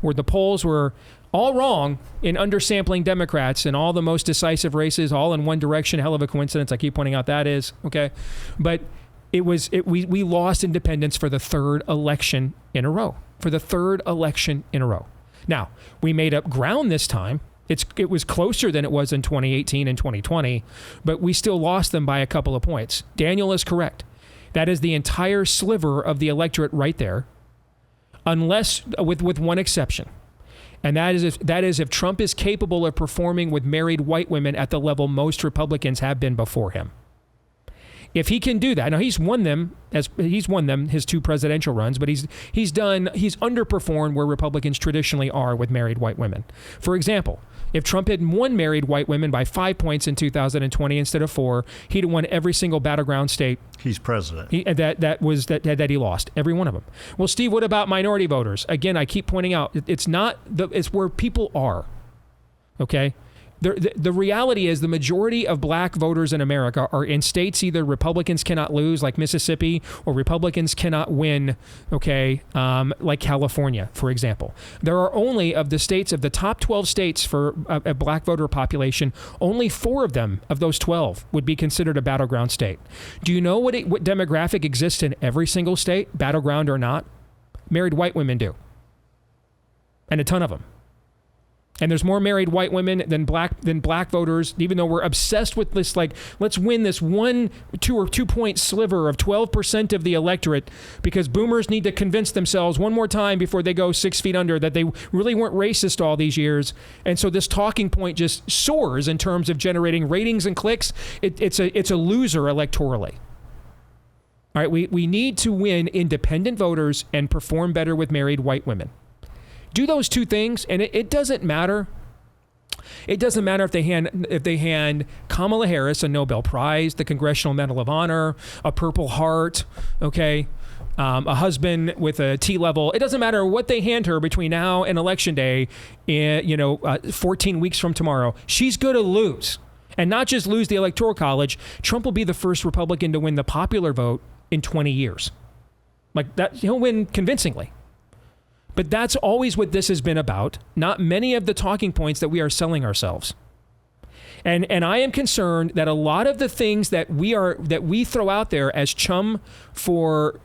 where the polls were all wrong in undersampling Democrats and all the most decisive races, all in one direction. Hell of a coincidence. I keep pointing out that is, okay? But we lost independence for the third election in a row. Now, we made up ground this time. It was closer than it was in 2018 and 2020, but we still lost them by a couple of points. Daniel is correct. That is the entire sliver of the electorate right there, unless with one exception. And that is if Trump is capable of performing with married white women at the level most Republicans have been before him. If he can do that, now he's won them his 2 presidential runs, but he's underperformed where Republicans traditionally are with married white women. For example, if Trump had won married white women by 5 points in 2020 instead of 4, he'd have won every single battleground state. He's president. That he lost, every one of them. Well, Steve, what about minority voters? Again, I keep pointing out it's where people are. Okay. The reality is the majority of black voters in America are in states either Republicans cannot lose, like Mississippi, or Republicans cannot win, okay, like California, for example. There are only, of the top 12 states for a black voter population, only 4 of them, of those 12, would be considered a battleground state. Do you know what demographic exists in every single state, battleground or not? Married white women do. And a ton of them. And there's more married white women than black voters, even though we're obsessed with this, like, let's win this 1, 2 or 2 point sliver of 12% of the electorate because boomers need to convince themselves one more time before they go 6 feet under that they really weren't racist all these years. And so this talking point just soars in terms of generating ratings and clicks. It's a loser electorally. All right, we need to win independent voters and perform better with married white women. Do those two things, and it doesn't matter. It doesn't matter if they hand Kamala Harris a Nobel Prize, the Congressional Medal of Honor, a Purple Heart, okay, a husband with a T level. It doesn't matter what they hand her between now and Election Day, 14 weeks from tomorrow. She's going to lose. And not just lose the Electoral College, Trump will be the first Republican to win the popular vote in 20 years. Like that, he'll win convincingly. But that's always what this has been about, not many of the talking points that we are selling ourselves. And I am concerned that a lot of the things that we throw out there as chum for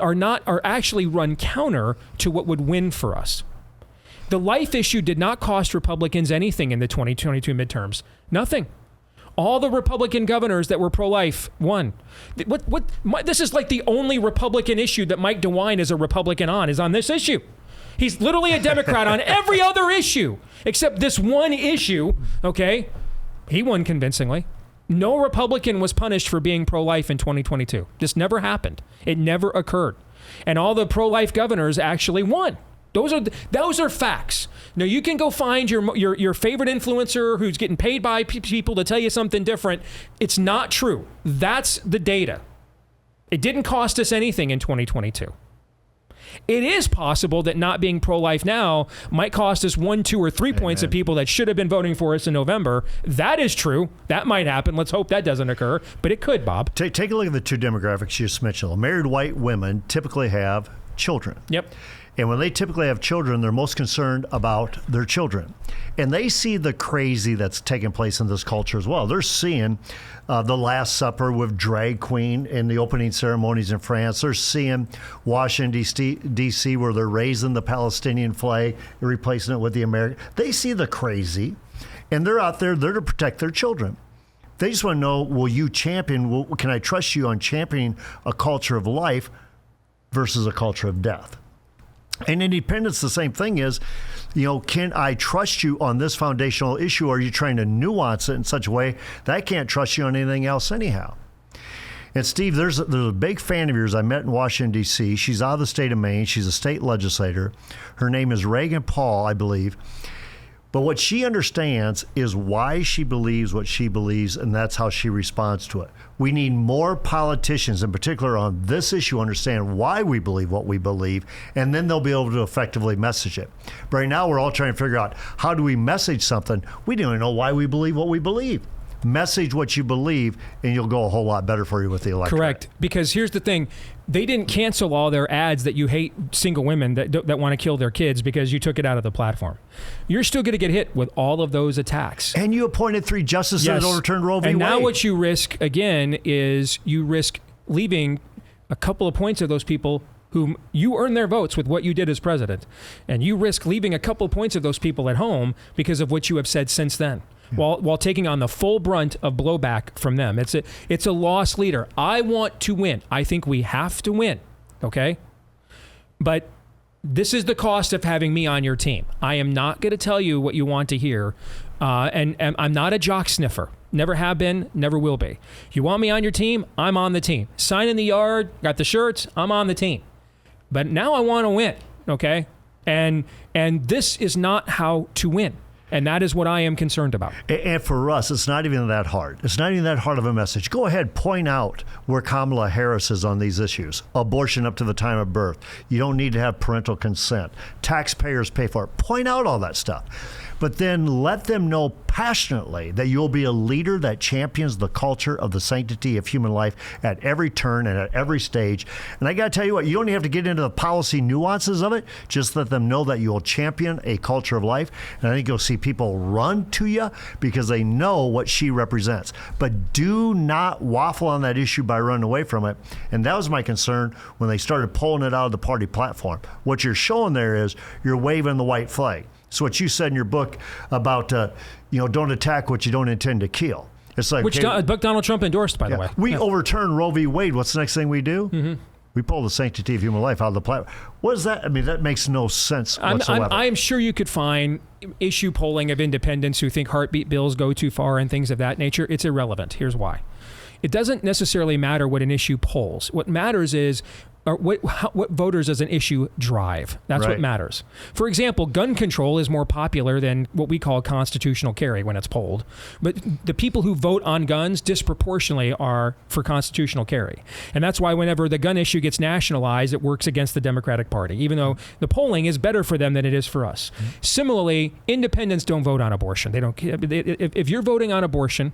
are actually run counter to what would win for us. The life issue did not cost Republicans anything in the 2022 midterms. Nothing. All the Republican governors that were pro-life won. This is like the only Republican issue that Mike DeWine is a Republican on, is on this issue. He's literally a Democrat on every other issue except this one issue, okay? He won convincingly. No Republican was punished for being pro-life in 2022. This never happened. It never occurred. And all the pro-life governors actually won. Those are facts. Now, you can go find your favorite influencer who's getting paid by people to tell you something different. It's not true. That's the data. It didn't cost us anything in 2022. It is possible that not being pro-life now might cost us 1, 2, or 3 points of people that should have been voting for us in November. That is true. That might happen. Let's hope that doesn't occur. But it could, Bob. Take a look at the two demographics you just mentioned. Married white women typically have children. Yep. And when they typically have children, they're most concerned about their children. And they see the crazy that's taking place in this culture as well. They're seeing the Last Supper with drag queen in the opening ceremonies in France. They're seeing Washington, D.C., where they're raising the Palestinian flag and replacing it with the American. They see the crazy, and they're out there, they're to protect their children. They just want to know, will you champion, can I trust you on championing a culture of life versus a culture of death? And independence, the same thing is, can I trust you on this foundational issue, or are you trying to nuance it in such a way that I can't trust you on anything else anyhow? And Steve, there's a big fan of yours I met in Washington, D.C. She's out of the state of Maine. She's a state legislator. Her name is Reagan Paul, I believe. But what she understands is why she believes what she believes, and that's how she responds to it. We need more politicians, in particular on this issue, understand why we believe what we believe, and then they'll be able to effectively message it. But right now, we're all trying to figure out, how do we message something? We don't even know why we believe what we believe. Message what you believe, and you'll go a whole lot better for you with the electorate. Correct. Because here's the thing. They didn't cancel all their ads that you hate single women that want to kill their kids because you took it out of the platform. You're still going to get hit with all of those attacks. And you appointed 3 justices that overturned Roe v. Wade. And now what you risk, again, is you risk leaving a couple of points of those people whom you earned their votes with what you did as president. And you risk leaving a couple of points of those people at home because of what you have said since then. While taking on the full brunt of blowback from them. It's a lost leader. I want to win. I think we have to win, okay? But this is the cost of having me on your team. I am not going to tell you what you want to hear, and I'm not a jock sniffer. Never have been, never will be. You want me on your team? I'm on the team. Sign in the yard, got the shirts, I'm on the team. But now I want to win, okay? And this is not how to win. And that is what I am concerned about. And for us, it's not even that hard. It's not even that hard of a message. Go ahead, point out where Kamala Harris is on these issues. Abortion up to the time of birth. You don't need to have parental consent. Taxpayers pay for it. Point out all that stuff. But then let them know passionately that you'll be a leader that champions the culture of the sanctity of human life at every turn and at every stage. And I got to tell you what, you don't even have to get into the policy nuances of it. Just let them know that you'll champion a culture of life. And I think you'll see people run to you because they know what she represents. But do not waffle on that issue by running away from it. And that was my concern when they started pulling it out of the party platform. What you're showing there is you're waving the white flag. So what you said in your book about, don't attack what you don't intend to kill. It's like which book Donald Trump endorsed, by the way. We overturn Roe v. Wade. What's the next thing we do? Mm-hmm. We pull the sanctity of human life out of the platform. What is that? I mean, that makes no sense whatsoever. I'm sure you could find issue polling of independents who think heartbeat bills go too far and things of that nature. It's irrelevant. Here's why. it doesn't necessarily matter what an issue polls. What matters is what voters as an issue drive. That's what matters. For example, gun control is more popular than what we call constitutional carry when it's polled. But the people who vote on guns disproportionately are for constitutional carry. And that's why whenever the gun issue gets nationalized, it works against the Democratic Party, even though the polling is better for them than it is for us. Similarly, independents don't vote on abortion. They don't. If you're voting on abortion,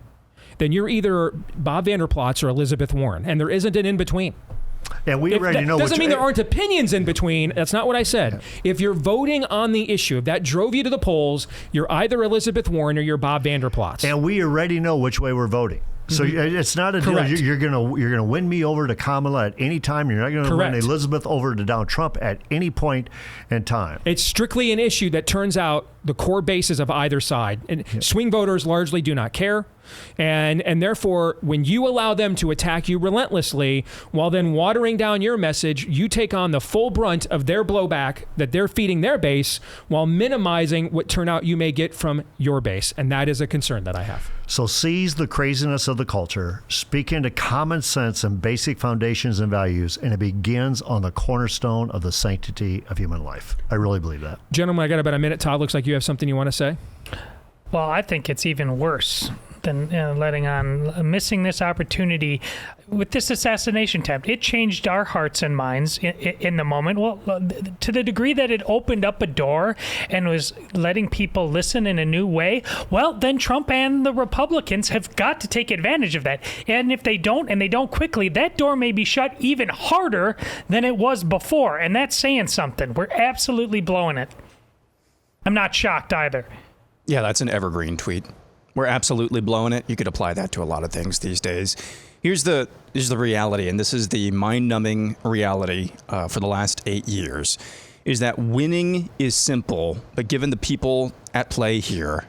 then you're either Bob Vander Plaats or Elizabeth Warren, and there isn't an in-between. And we already know. Doesn't mean there aren't opinions in between. That's not what I said. Yeah. If you're voting on the issue, if that drove you to the polls, you're either Elizabeth Warren or you're Bob Vander Plaats. And we already know which way we're voting. So it's not a deal. You're gonna win me over to Kamala at any time. You're not going to win Elizabeth over to Donald Trump at any point in time. It's strictly an issue that turns out the core bases of either side. And swing voters largely do not care. And therefore, when you allow them to attack you relentlessly, while then watering down your message, you take on the full brunt of their blowback that they're feeding their base while minimizing what turnout you may get from your base. And that is a concern that I have. So seize the craziness of the culture, speak into common sense and basic foundations and values, and it begins on the cornerstone of the sanctity of human life. I really believe that. Gentlemen, I got about a minute. Todd, looks like you have something you want to say. Well, I think it's even worse than missing this opportunity with this assassination attempt. It changed our hearts and minds in the moment. Well, to the degree that it opened up a door and was letting people listen in a new way. Well, then Trump and the Republicans have got to take advantage of that. And if they don't, and they don't quickly, that door may be shut even harder than it was before. And that's saying something. We're absolutely blowing it. I'm not shocked either. Yeah, that's an evergreen tweet. We're absolutely blowing it. You could apply that to a lot of things these days. Here's the reality, and this is the mind-numbing reality for the last 8 years, is that winning is simple, but given the people at play here,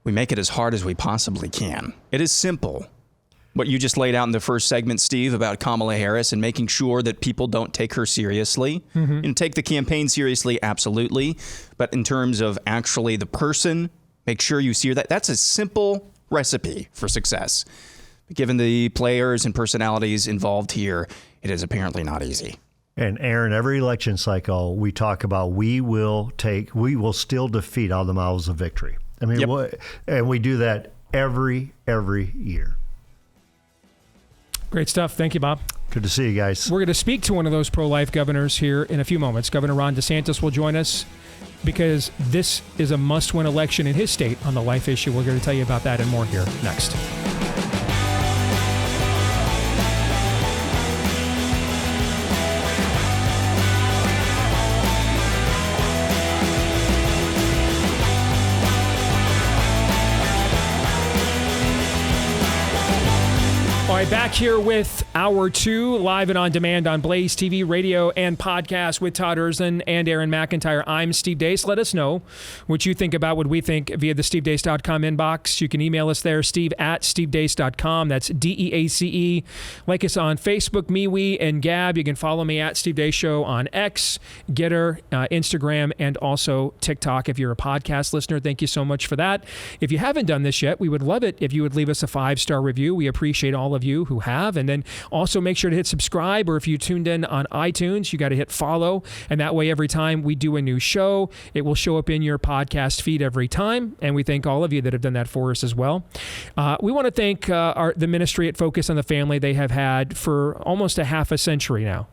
we make it as hard as we possibly can. It is simple. What you just laid out in the first segment, Steve, about Kamala Harris and making sure that people don't take her seriously. And take the campaign seriously, absolutely. But in terms of actually the person, make sure you see that. That's a simple recipe for success. But given the players and personalities involved here, it is apparently not easy. And Aaron, every election cycle, we talk about we will still defeat all the models of victory. I mean, and we do that every year. Great stuff. Thank you, Bob. Good to see you guys. We're going to speak to one of those pro-life governors here in a few moments. Governor Ron DeSantis will join us because this is a must-win election in his state on the life issue. We're going to tell you about that and more here next. All right, back here with Hour 2, live and on demand on Blaze TV, radio, and podcast with Todd Erzin and Aaron McIntyre. I'm Steve Deace. Let us know what you think about what we think via the stevedeace.com inbox. You can email us there, steve@stevedeace.com. That's DEACE. Like us on Facebook, MeWe, and Gab. You can follow me at Steve Deace Show on X, Getter, Instagram, and also TikTok. If you're a podcast listener, thank you so much for that. If you haven't done this yet, we would love it if you would leave us a 5-star review. We appreciate all of you who have, and then also make sure to hit subscribe, or if you tuned in on iTunes, you got to hit follow, and that way every time we do a new show, it will show up in your podcast feed every time, and we thank all of you that have done that for us as well. We want to thank the ministry at Focus on the Family. They have had for almost a half a century now.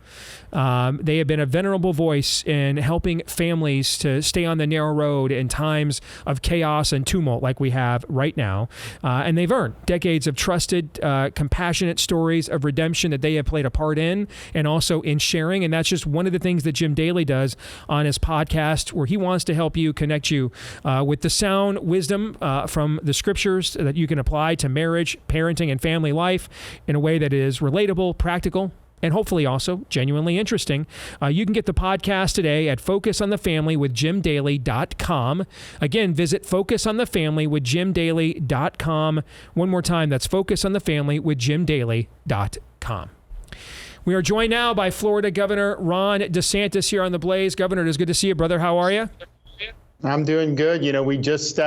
They have been a venerable voice in helping families to stay on the narrow road in times of chaos and tumult like we have right now. And they've earned decades of trusted, compassionate stories of redemption that they have played a part in and also in sharing. And that's just one of the things that Jim Daly does on his podcast, where he wants to help you, connect you with the sound wisdom from the scriptures that you can apply to marriage, parenting, and family life in a way that is relatable, practical, and hopefully also genuinely interesting. You can get the podcast today at focusonthefamilywithjimdaly.com. Again, visit focusonthefamilywithjimdaly.com. One more time, that's focusonthefamilywithjimdaly.com. We are joined now by Florida Governor Ron DeSantis here on the Blaze. Governor, it is good to see you, brother. How are you? I'm doing good. You know, we just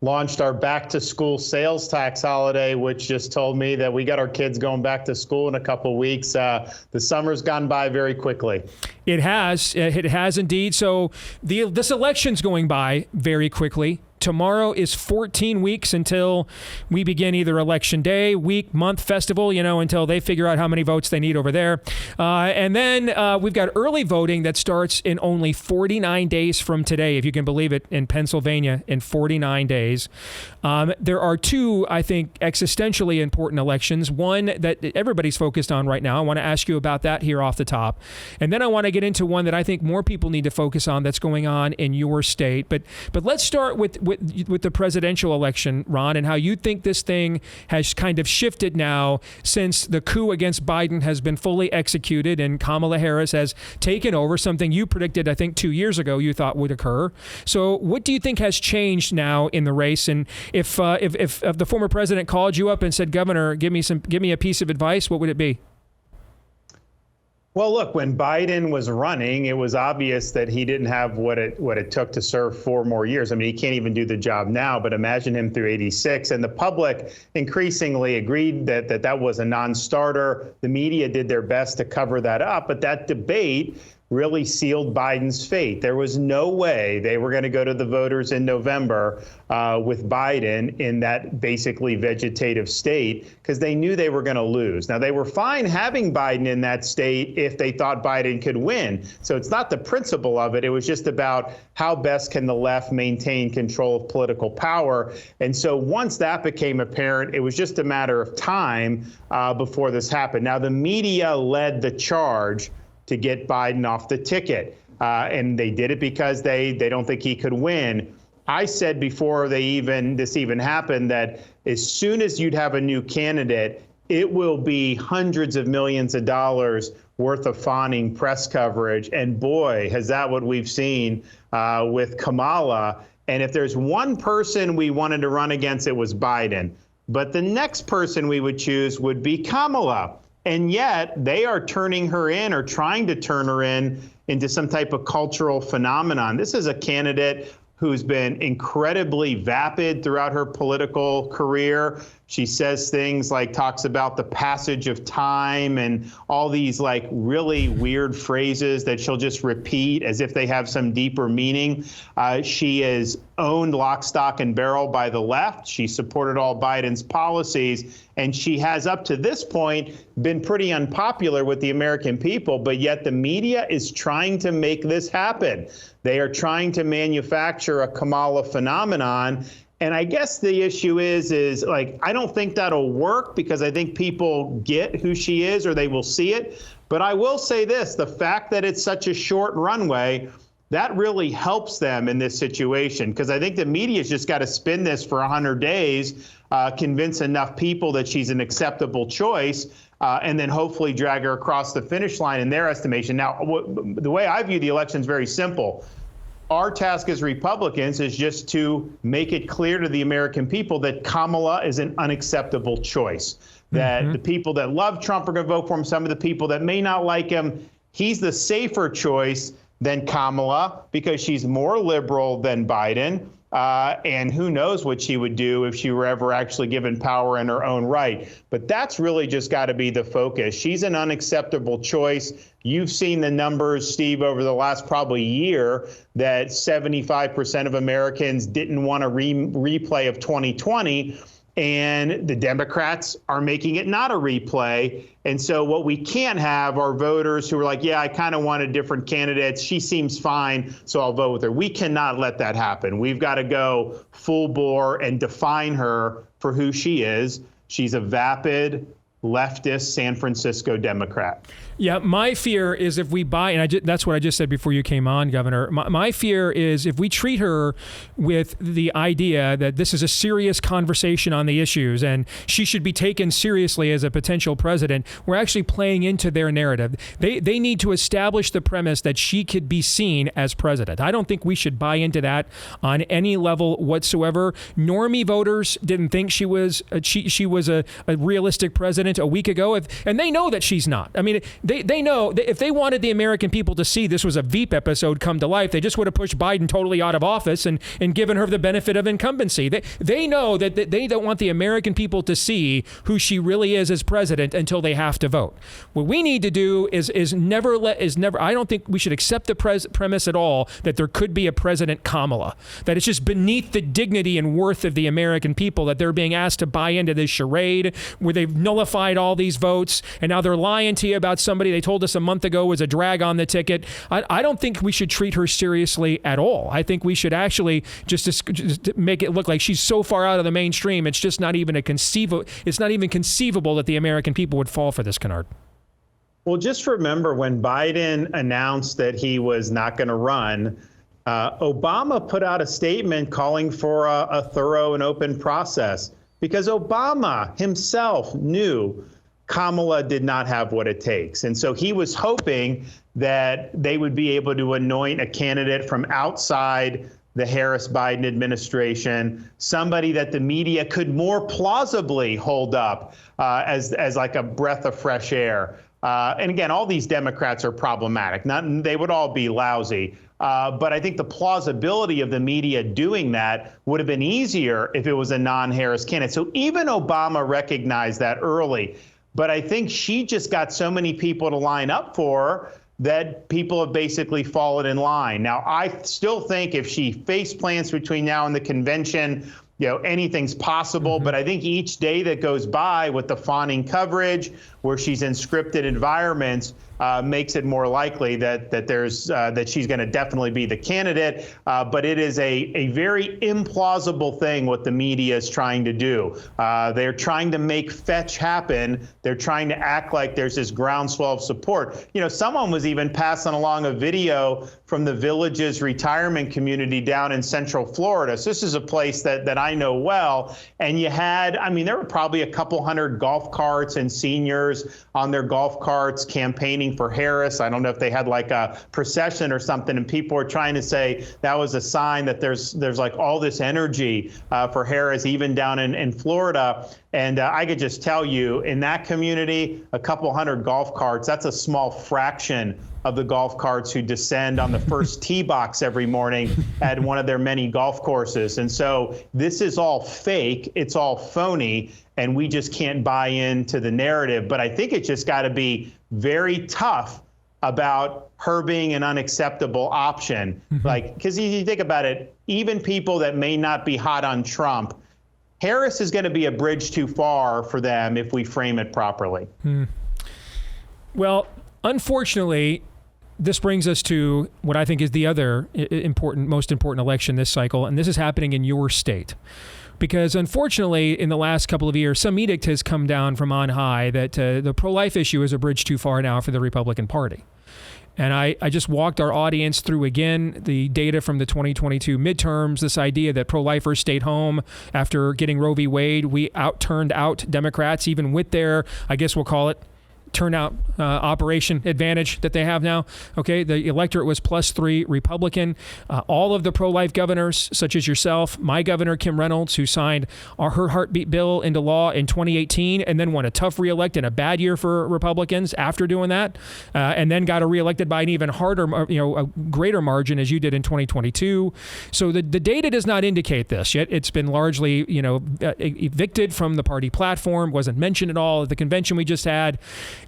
launched our back to school sales tax holiday, which just told me that we got our kids going back to school in a couple of weeks. The summer's gone by very quickly. It has indeed. So this election's going by very quickly. Tomorrow is 14 weeks until we begin either election day, week, month, festival, until they figure out how many votes they need over there. And then we've got early voting that starts in only 49 days from today, if you can believe it, in Pennsylvania, in 49 days. There are two, I think, existentially important elections. One that everybody's focused on right now. I want to ask you about that here off the top. And then I want to get into one that I think more people need to focus on that's going on in your state. But let's start with the presidential election, Ron, and how you think this thing has kind of shifted now since the coup against Biden has been fully executed and Kamala Harris has taken over, something you predicted, I think, 2 years ago you thought would occur. So what do you think has changed now in the race? And if the former president called you up and said, Governor, give me a piece of advice, what would it be? Well, look, when Biden was running, it was obvious that he didn't have what it took to serve 4 more years. I mean, he can't even do the job now, but imagine him through 86. And the public increasingly agreed that was a non-starter. The media did their best to cover that up, but that debate really sealed Biden's fate. There was no way they were going to go to the voters in November with Biden in that basically vegetative state because they knew they were going to lose. Now, they were fine having Biden in that state if they thought Biden could win. So it's not the principle of it. It was just about how best can the left maintain control of political power. And so once that became apparent, it was just a matter of time before this happened. Now, the media led the charge to get Biden off the ticket. And they did it because they don't think he could win. I said before this even happened that as soon as you'd have a new candidate, it will be hundreds of millions of dollars worth of fawning press coverage. And boy, has that what we've seen with Kamala. And if there's one person we wanted to run against, it was Biden. But the next person we would choose would be Kamala. And yet they are turning her in or trying to turn her into some type of cultural phenomenon. This is a candidate who's been incredibly vapid throughout her political career. She says things like talks about the passage of time and all these like really weird phrases that she'll just repeat as if they have some deeper meaning. She is owned lock, stock, and barrel by the left. She supported all Biden's policies, and she has up to this point been pretty unpopular with the American people, but yet the media is trying to make this happen. They are trying to manufacture a Kamala phenomenon. And I guess the issue is like, I don't think that'll work because I think people get who she is or they will see it. But I will say this, the fact that it's such a short runway, that really helps them in this situation, because I think the media's just got to spin this for 100 days, convince enough people that she's an acceptable choice, and then hopefully drag her across the finish line in their estimation. Now, the way I view the election is very simple. Our task as Republicans is just to make it clear to the American people that Kamala is an unacceptable choice, that the people that love Trump are going to vote for him. Some of the people that may not like him, he's the safer choice than Kamala because she's more liberal than Biden. And who knows what she would do if she were ever actually given power in her own right. But that's really just got to be the focus. She's an unacceptable choice. You've seen the numbers, Steve, over the last probably year that 75% of Americans didn't want a replay of 2020. And the Democrats are making it not a replay. And so what we can't have are voters who are like, yeah, I kind of want a different candidate. She seems fine, so I'll vote with her. We cannot let that happen. We've got to go full bore and define her for who she is. She's a vapid, leftist San Francisco Democrat. Yeah, my fear is if we buy, and that's what I just said before you came on, Governor. My fear is if we treat her with the idea that this is a serious conversation on the issues and she should be taken seriously as a potential president, we're actually playing into their narrative. They need to establish the premise that she could be seen as president. I don't think we should buy into that on any level whatsoever. Normie voters didn't think she was a realistic president president a week ago, and they know that she's not. I mean, they know that if they wanted the American people to see this was a Veep episode come to life, they just would have pushed Biden totally out of office and given her the benefit of incumbency. They know that they don't want the American people to see who she really is as president until they have to vote. What we need to do is never. I don't think we should accept the premise at all that there could be a President Kamala. That it's just beneath the dignity and worth of the American people that they're being asked to buy into this charade where they've nullified all these votes and now they're lying to you about somebody they told us a month ago was a drag on the ticket. I don't think we should treat her seriously at all. I think we should actually just make it look like she's so far out of the mainstream. It's just not even it's not even conceivable that the American people would fall for this canard. Well, just remember when Biden announced that he was not going to run, Obama put out a statement calling for a thorough and open process because Obama himself knew Kamala did not have what it takes. And so he was hoping that they would be able to anoint a candidate from outside the Harris-Biden administration, somebody that the media could more plausibly hold up as like a breath of fresh air. And again, all these Democrats are problematic. They would all be lousy. But I think the plausibility of the media doing that would have been easier if it was a non-Harris candidate. So even Obama recognized that early. But I think she just got so many people to line up for her that people have basically fallen in line. Now, I still think if she face plants between now and the convention, anything's possible. But I think each day that goes by with the fawning coverage where she's in scripted environments makes it more likely that she's going to definitely be the candidate. But it is a very implausible thing what the media is trying to do. They're trying to make fetch happen. They're trying to act like there's this groundswell of support. Someone was even passing along a video from the Villages retirement community down in Central Florida. So this is a place that I know well. And there were probably a couple hundred golf carts and seniors on their golf carts campaigning for Harris. I don't know if they had like a procession or something, and people were trying to say that was a sign that there's like all this energy for Harris, even down in Florida. And I could just tell you, in that community, a couple hundred golf carts, that's a small fraction of the golf carts who descend on the first tee box every morning at one of their many golf courses. And so this is all fake. It's all phony. And we just can't buy into the narrative. But I think it's just got to be very tough about her being an unacceptable option. Because you think about it, even people that may not be hot on Trump, Harris is going to be a bridge too far for them if we frame it properly. Well, unfortunately, this brings us to what I think is the other most important election this cycle, and this is happening in your state. Because unfortunately, in the last couple of years, some edict has come down from on high that the pro-life issue is a bridge too far now for the Republican Party. And I just walked our audience through again the data from the 2022 midterms, this idea that pro-lifers stayed home after getting Roe v. Wade. We turned out Democrats, even with their, I guess we'll call it, turnout operation advantage that they have now. Okay, the electorate was +3 Republican. All of the pro-life governors, such as yourself, my governor, Kim Reynolds, who signed her heartbeat bill into law in 2018 and then won a tough reelect in a bad year for Republicans after doing that, and then got reelected by an even harder, a greater margin as you did in 2022. So the data does not indicate this yet. It's been largely, evicted from the party platform, wasn't mentioned at all at the convention we just had.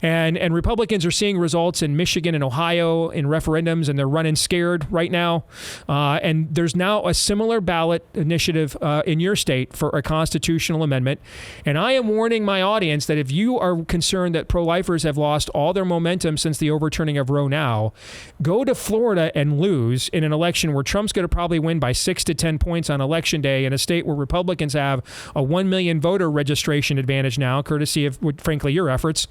And Republicans are seeing results in Michigan and Ohio in referendums, and they're running scared right now. And there's now a similar ballot initiative in your state for a constitutional amendment. And I am warning my audience that if you are concerned that pro-lifers have lost all their momentum since the overturning of Roe now, go to Florida and lose in an election where Trump's going to probably win by 6 to 10 points on Election Day in a state where Republicans have a 1 million voter registration advantage now, courtesy of, frankly, your efforts.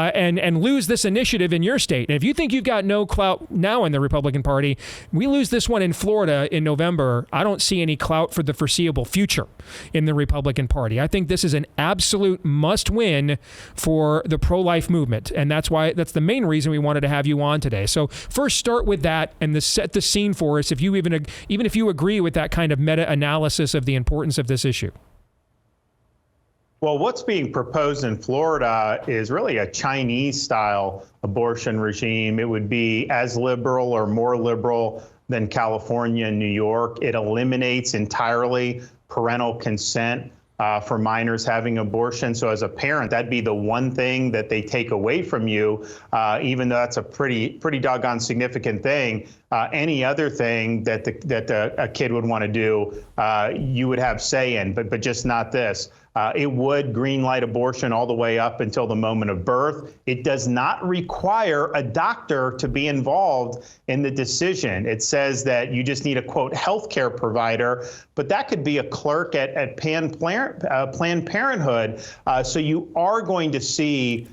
And lose this initiative in your state. And if you think you've got no clout now in the Republican Party, we lose this one in Florida in November. I don't see any clout for the foreseeable future in the Republican Party. I think this is an absolute must-win for the pro-life movement. And that's the main reason we wanted to have you on today. So first start with that and set the scene for us, if you even if you agree with that kind of meta-analysis of the importance of this issue. Well, what's being proposed in Florida is really a Chinese-style abortion regime. It would be as liberal or more liberal than California and New York. It eliminates entirely parental consent for minors having abortion. So as a parent, that'd be the one thing that they take away from you, even though that's a pretty doggone significant thing. Any other thing that a kid would want to do, you would have say in, but just not this. It would greenlight abortion all the way up until the moment of birth. It does not require a doctor to be involved in the decision. It says that you just need a, quote, healthcare provider, but that could be a clerk at Planned Parenthood. So you are going to see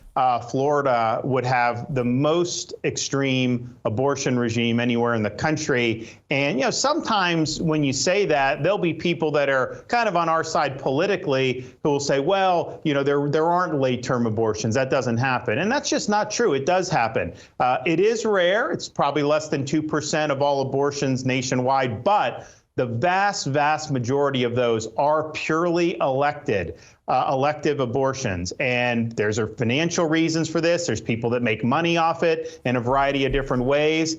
Florida would have the most extreme abortion regime anywhere in the country. And, you know, sometimes when you say that, there'll be people that are kind of on our side politically who will say, well, you know, there aren't late-term abortions. That doesn't happen. And that's just not true. It does happen. It is rare. It's probably less than 2% of all abortions nationwide, but the vast majority of those are purely elective abortions. And there's financial reasons for this. There's people that make money off it in a variety of different ways.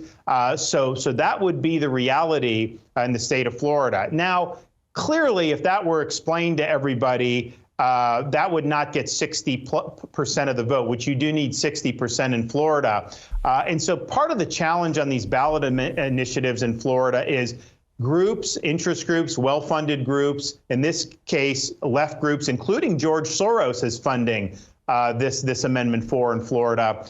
So that would be the reality in the state of Florida. Now, clearly, if that were explained to everybody, that would not get 60% of the vote, which you do need 60% in Florida. And so part of the challenge on these ballot initiatives in Florida is groups, interest groups, well-funded groups, in this case, left groups, including George Soros is funding this Amendment 4 in Florida.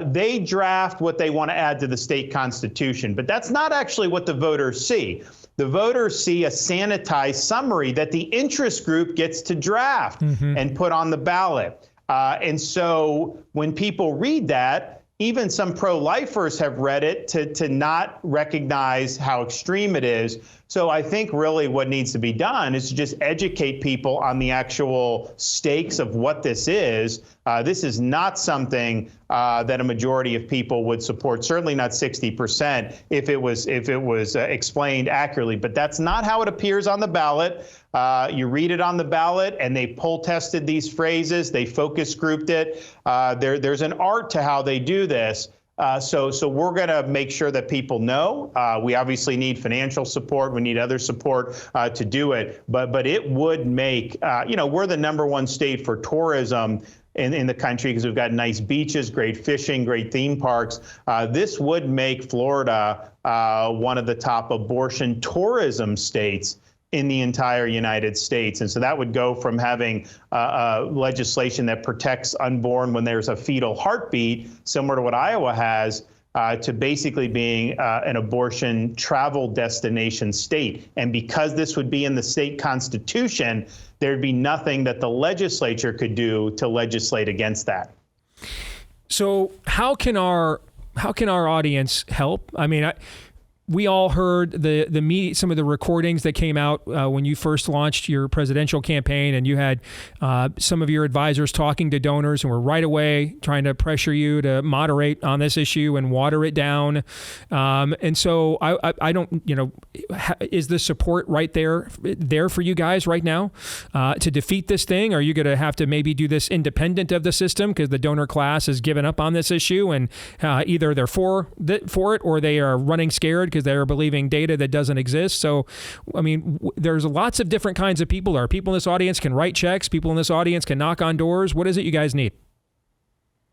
They draft what they want to add to the state constitution, but that's not actually what the voters see. The voters see a sanitized summary that the interest group gets to draft and put on the ballot. And so when people read that, even some pro-lifers have read it to not recognize how extreme it is. So I think really what needs to be done is to just educate people on the actual stakes of what this is. This is not something that a majority of people would support, certainly not 60% if it was explained accurately. But that's not how it appears on the ballot. You read it on the ballot, and they poll tested these phrases. They focus grouped it. There's an art to how they do this. So we're going to make sure that people know. We obviously need financial support. We need other support to do it. But it would make, we're the #1 state for tourism in the country because we've got nice beaches, great fishing, great theme parks. This would make Florida one of the top abortion tourism states in the entire United States. And so that would go from having legislation that protects unborn when there's a fetal heartbeat, similar to what Iowa has, to basically being an abortion travel destination state. And because this would be in the state constitution, there'd be nothing that the legislature could do to legislate against that. So how can our audience help? I mean, we all heard some of the recordings that came out when you first launched your presidential campaign, and you had some of your advisors talking to donors and were right away trying to pressure you to moderate on this issue and water it down. And so I don't, is the support right there for you guys right now to defeat this thing? Are you going to have to maybe do this independent of the system because the donor class has given up on this issue and either they're for it or they are running scared because they're believing data that doesn't exist? So, I mean, there's lots of different kinds of people. There are people in this audience can write checks. People in this audience can knock on doors. What is it you guys need?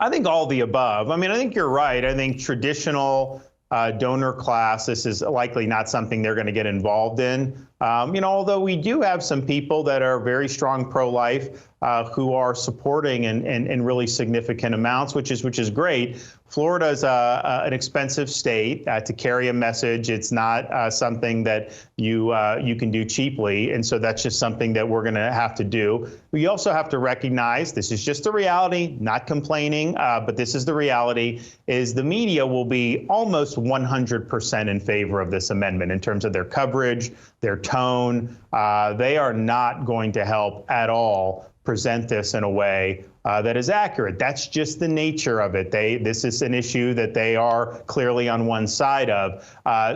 I think all the above. I mean, I think you're right. I think traditional donor class, this is likely not something they're going to get involved in. Although we do have some people that are very strong pro-life who are supporting in really significant amounts, which is great. Florida is an expensive state to carry a message. It's not something that you can do cheaply, and so that's just something that we're going to have to do. We also have to recognize this is just the reality, not complaining, but this is the reality, is the media will be almost 100% in favor of this amendment in terms of their coverage, their tone. They are not going to help at all present this in a way that is accurate. That's just the nature of it. This is an issue that they are clearly on one side of.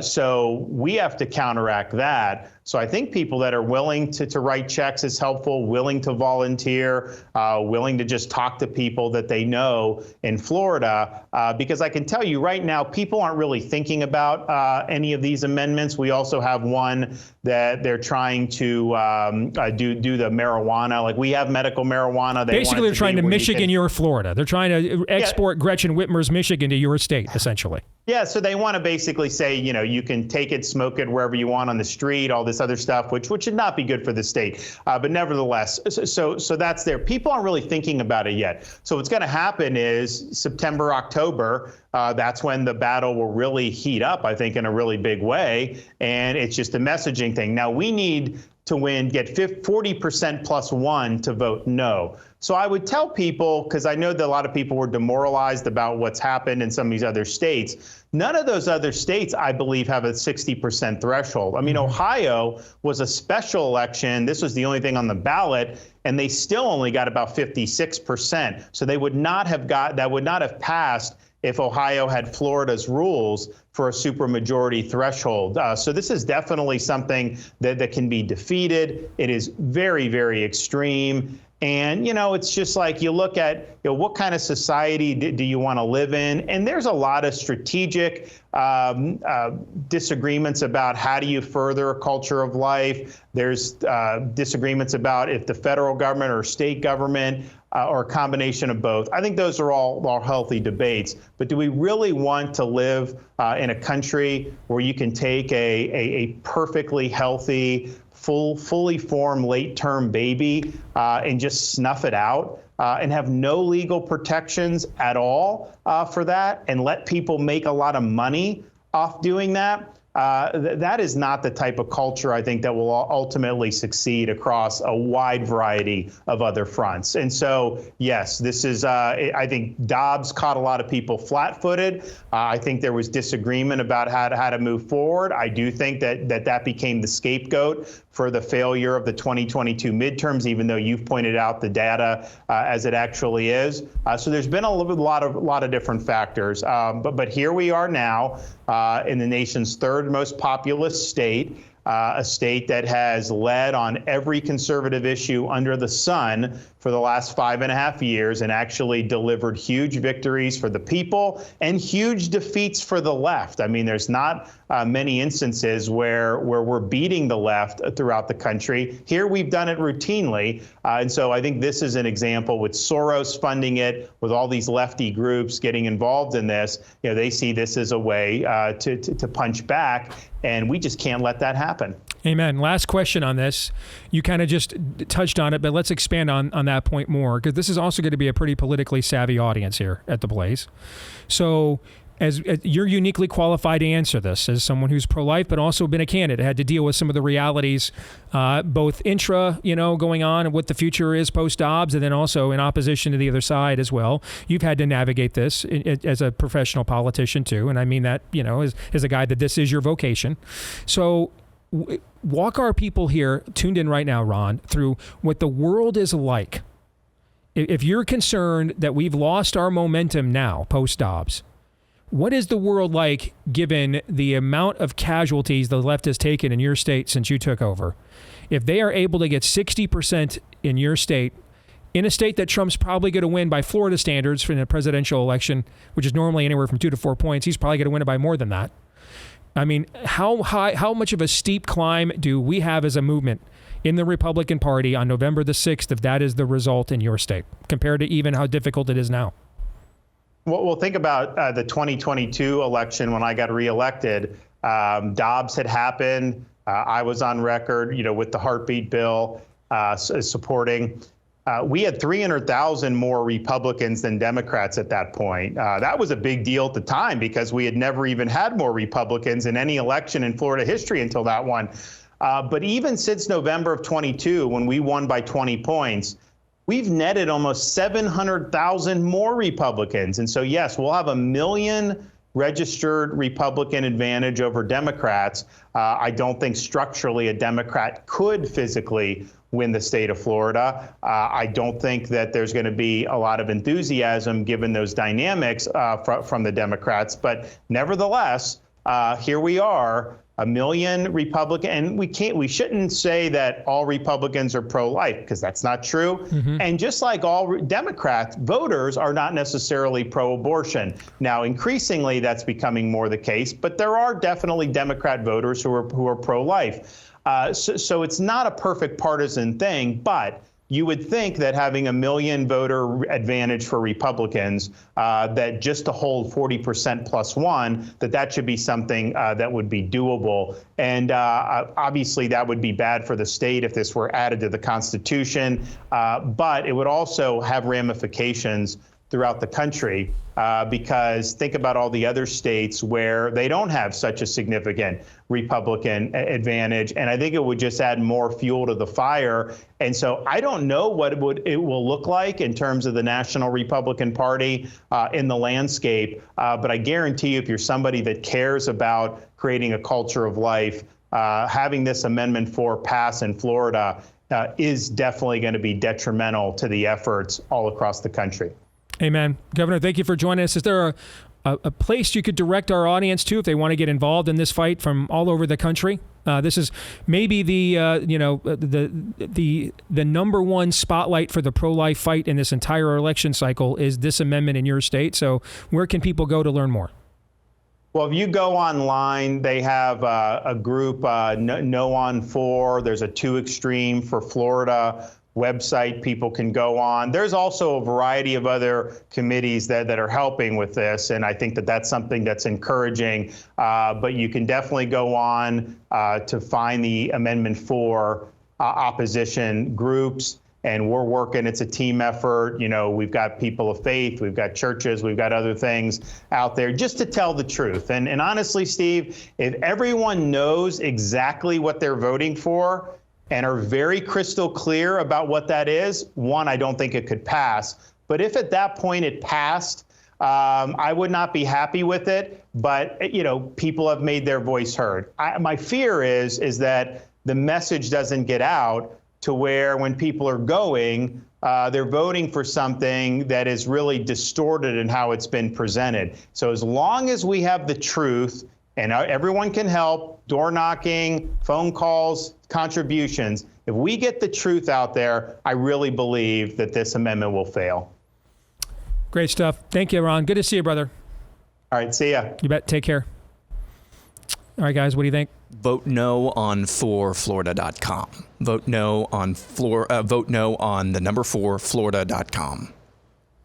So we have to counteract that. So I think people that are willing to write checks is helpful, willing to volunteer, willing to just talk to people that they know in Florida, because I can tell you right now, people aren't really thinking about any of these amendments. We also have one that they're trying to do the marijuana. Like, we have medical marijuana. Basically, they're trying to Michigan your Florida. They're trying to export Gretchen Whitmer's Michigan to your state, essentially. Yeah, so they want to basically say, you know, you can take it, smoke it wherever you want on the street, all this other stuff, which should not be good for the state. But nevertheless, so that's there. People aren't really thinking about it yet. So what's going to happen is September, October, that's when the battle will really heat up, I think, in a really big way. And it's just a messaging thing. Now, we need to get 40% plus one to vote no. So I would tell people, because I know that a lot of people were demoralized about what's happened in some of these other states. None of those other states, I believe, have a 60% threshold. I mean, Ohio was a special election. This was the only thing on the ballot, and they still only got about 56%. So they would not have that would not have passed if Ohio had Florida's rules for a supermajority threshold. So this is definitely something that can be defeated. It is very, very extreme. And, you know, it's just like you look at, you know, what kind of society do you want to live in? And there's a lot of strategic disagreements about how do you further a culture of life. There's disagreements about if the federal government or state government or a combination of both. I think those are all healthy debates. But do we really want to live in a country where you can take a perfectly healthy, fully formed late-term baby and just snuff it out and have no legal protections at all for that and let people make a lot of money off doing that? That is not the type of culture, I think, that will ultimately succeed across a wide variety of other fronts. And so, yes, this is, I think Dobbs caught a lot of people flat-footed. I think there was disagreement about how to move forward. I do think that became the scapegoat for the failure of the 2022 midterms, even though you've pointed out the data as it actually is. So there's been a lot of different factors. But here we are now in the nation's third most populous state, a state that has led on every conservative issue under the sun for the last 5.5 years and actually delivered huge victories for the people and huge defeats for the left. I mean, there's not many instances where we're beating the left throughout the country. Here we've done it routinely. And so I think this is an example with Soros funding it, with all these lefty groups getting involved in this. You know, they see this as a way to punch back, and we just can't let that happen. Amen. Last question on this. You kind of just touched on it, but let's expand on that point more, because this is also going to be a pretty politically savvy audience here at The Blaze. So as you're uniquely qualified to answer this as someone who's pro-life, but also been a candidate, had to deal with some of the realities, both going on and what the future is post-Dobbs, and then also in opposition to the other side as well. You've had to navigate this as a professional politician too, and I mean that, as a guy that this is your vocation. So walk our people here, tuned in right now, Ron, through what the world is like. If you're concerned that we've lost our momentum now, post-Dobbs, what is the world like given the amount of casualties the left has taken in your state since you took over? If they are able to get 60% in your state, in a state that Trump's probably going to win by Florida standards in a presidential election, which is normally anywhere from 2 to 4 points, he's probably going to win it by more than that. I mean, how much of a steep climb do we have as a movement in the Republican Party on November the 6th if that is the result in your state, compared to even how difficult it is now? Well, think about the 2022 election when I got reelected. Dobbs had happened. I was on record, with the heartbeat bill supporting. We had 300,000 more Republicans than Democrats at that point. That was a big deal at the time because we had never even had more Republicans in any election in Florida history until that one. But even since November of 22, when we won by 20 points, we've netted almost 700,000 more Republicans. And so, yes, we'll have 1 million registered Republican advantage over Democrats. I don't think structurally a Democrat could physically win the state of Florida. I don't think that there's going to be a lot of enthusiasm given those dynamics from the Democrats. But nevertheless, here we are, 1 million Republican, and we shouldn't say that all Republicans are pro-life, because that's not true. And just like all Democrats, voters are not necessarily pro-abortion. Now, increasingly, that's becoming more the case, but there are definitely Democrat voters who are pro-life. So it's not a perfect partisan thing, but you would think that having 1 million voter advantage for Republicans, that just to hold 40% plus one, that should be something that would be doable. And obviously that would be bad for the state if this were added to the Constitution, but it would also have ramifications throughout the country, because think about all the other states where they don't have such a significant Republican advantage, and I think it would just add more fuel to the fire. And so I don't know what it will look like in terms of the National Republican Party in the landscape, but I guarantee you, if you're somebody that cares about creating a culture of life, having this Amendment 4 pass in Florida is definitely going to be detrimental to the efforts all across the country. Amen. Governor, thank you for joining us. Is there a place you could direct our audience to if they want to get involved in this fight from all over the country? This is maybe the number one spotlight for the pro-life fight in this entire election cycle is this amendment in your state. So where can people go to learn more? Well, if you go online, they have a group, No on 4. There's a 2 Extreme for Florida website people can go on. There's also a variety of other committees that are helping with this, and I think that's something that's encouraging. But you can definitely go on to find the Amendment 4 opposition groups, and we're working. It's a team effort. You know, we've got people of faith, we've got churches, we've got other things out there just to tell the truth. And honestly, Steve, if everyone knows exactly what they're voting for and are very crystal clear about what that is, one, I don't think it could pass. But if at that point it passed, I would not be happy with it. But, you know, people have made their voice heard. My fear is that the message doesn't get out to where when people are going, they're voting for something that is really distorted in how it's been presented. So as long as we have the truth, and everyone can help, door knocking, phone calls, contributions. If we get the truth out there, I really believe that this amendment will fail. Great stuff. Thank you, Ron. Good to see you, brother. All right, see ya. You bet. Take care. All right, guys, what do you think? Vote no on 4florida.com. Vote no on the number 4florida.com.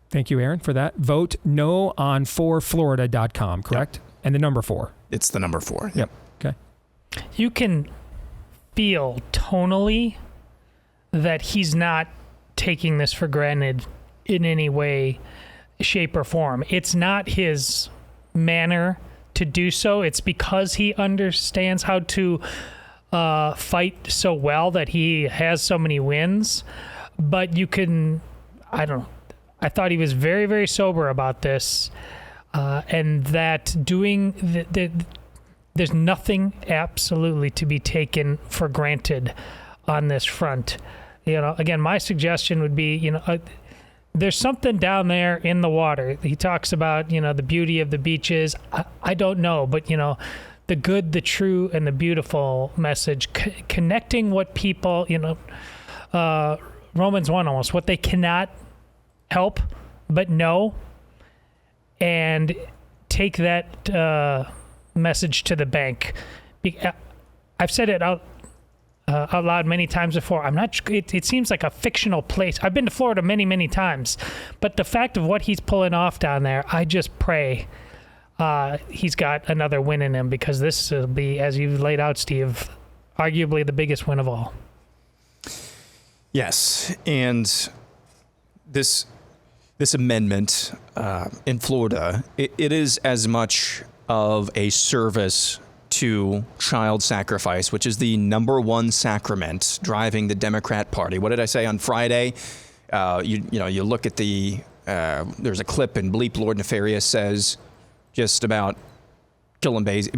Thank you, Aaron, for that. Vote no on 4florida.com, correct? Yep. And the number 4. It's the number 4. Yep. Okay. You can feel tonally that he's not taking this for granted in any way, shape, or form. It's not his manner to do so. It's because he understands how to fight so well that he has so many wins. But you can, I don't know. I thought he was very, very sober about this. And that doing there's nothing absolutely to be taken for granted on this front. You know, again, my suggestion would be, you know, there's something down there in the water. He talks about, you know, the beauty of the beaches. I don't know, but, you know, the good, the true, and the beautiful message, connecting what people, you know, Romans 1 almost, what they cannot help but know, and take that message to the bank. I've said it out loud many times before. I'm not. It seems like a fictional place. I've been to Florida many, many times, but the fact of what he's pulling off down there, I just pray he's got another win in him, because this will be, as you've laid out, Steve, arguably the biggest win of all. Yes, and this amendment in Florida, it is as much of a service to child sacrifice, which is the number one sacrament driving the Democrat Party. What did I say on Friday? You look at there's a clip in Bleep Lord Nefarious says just about killing babies.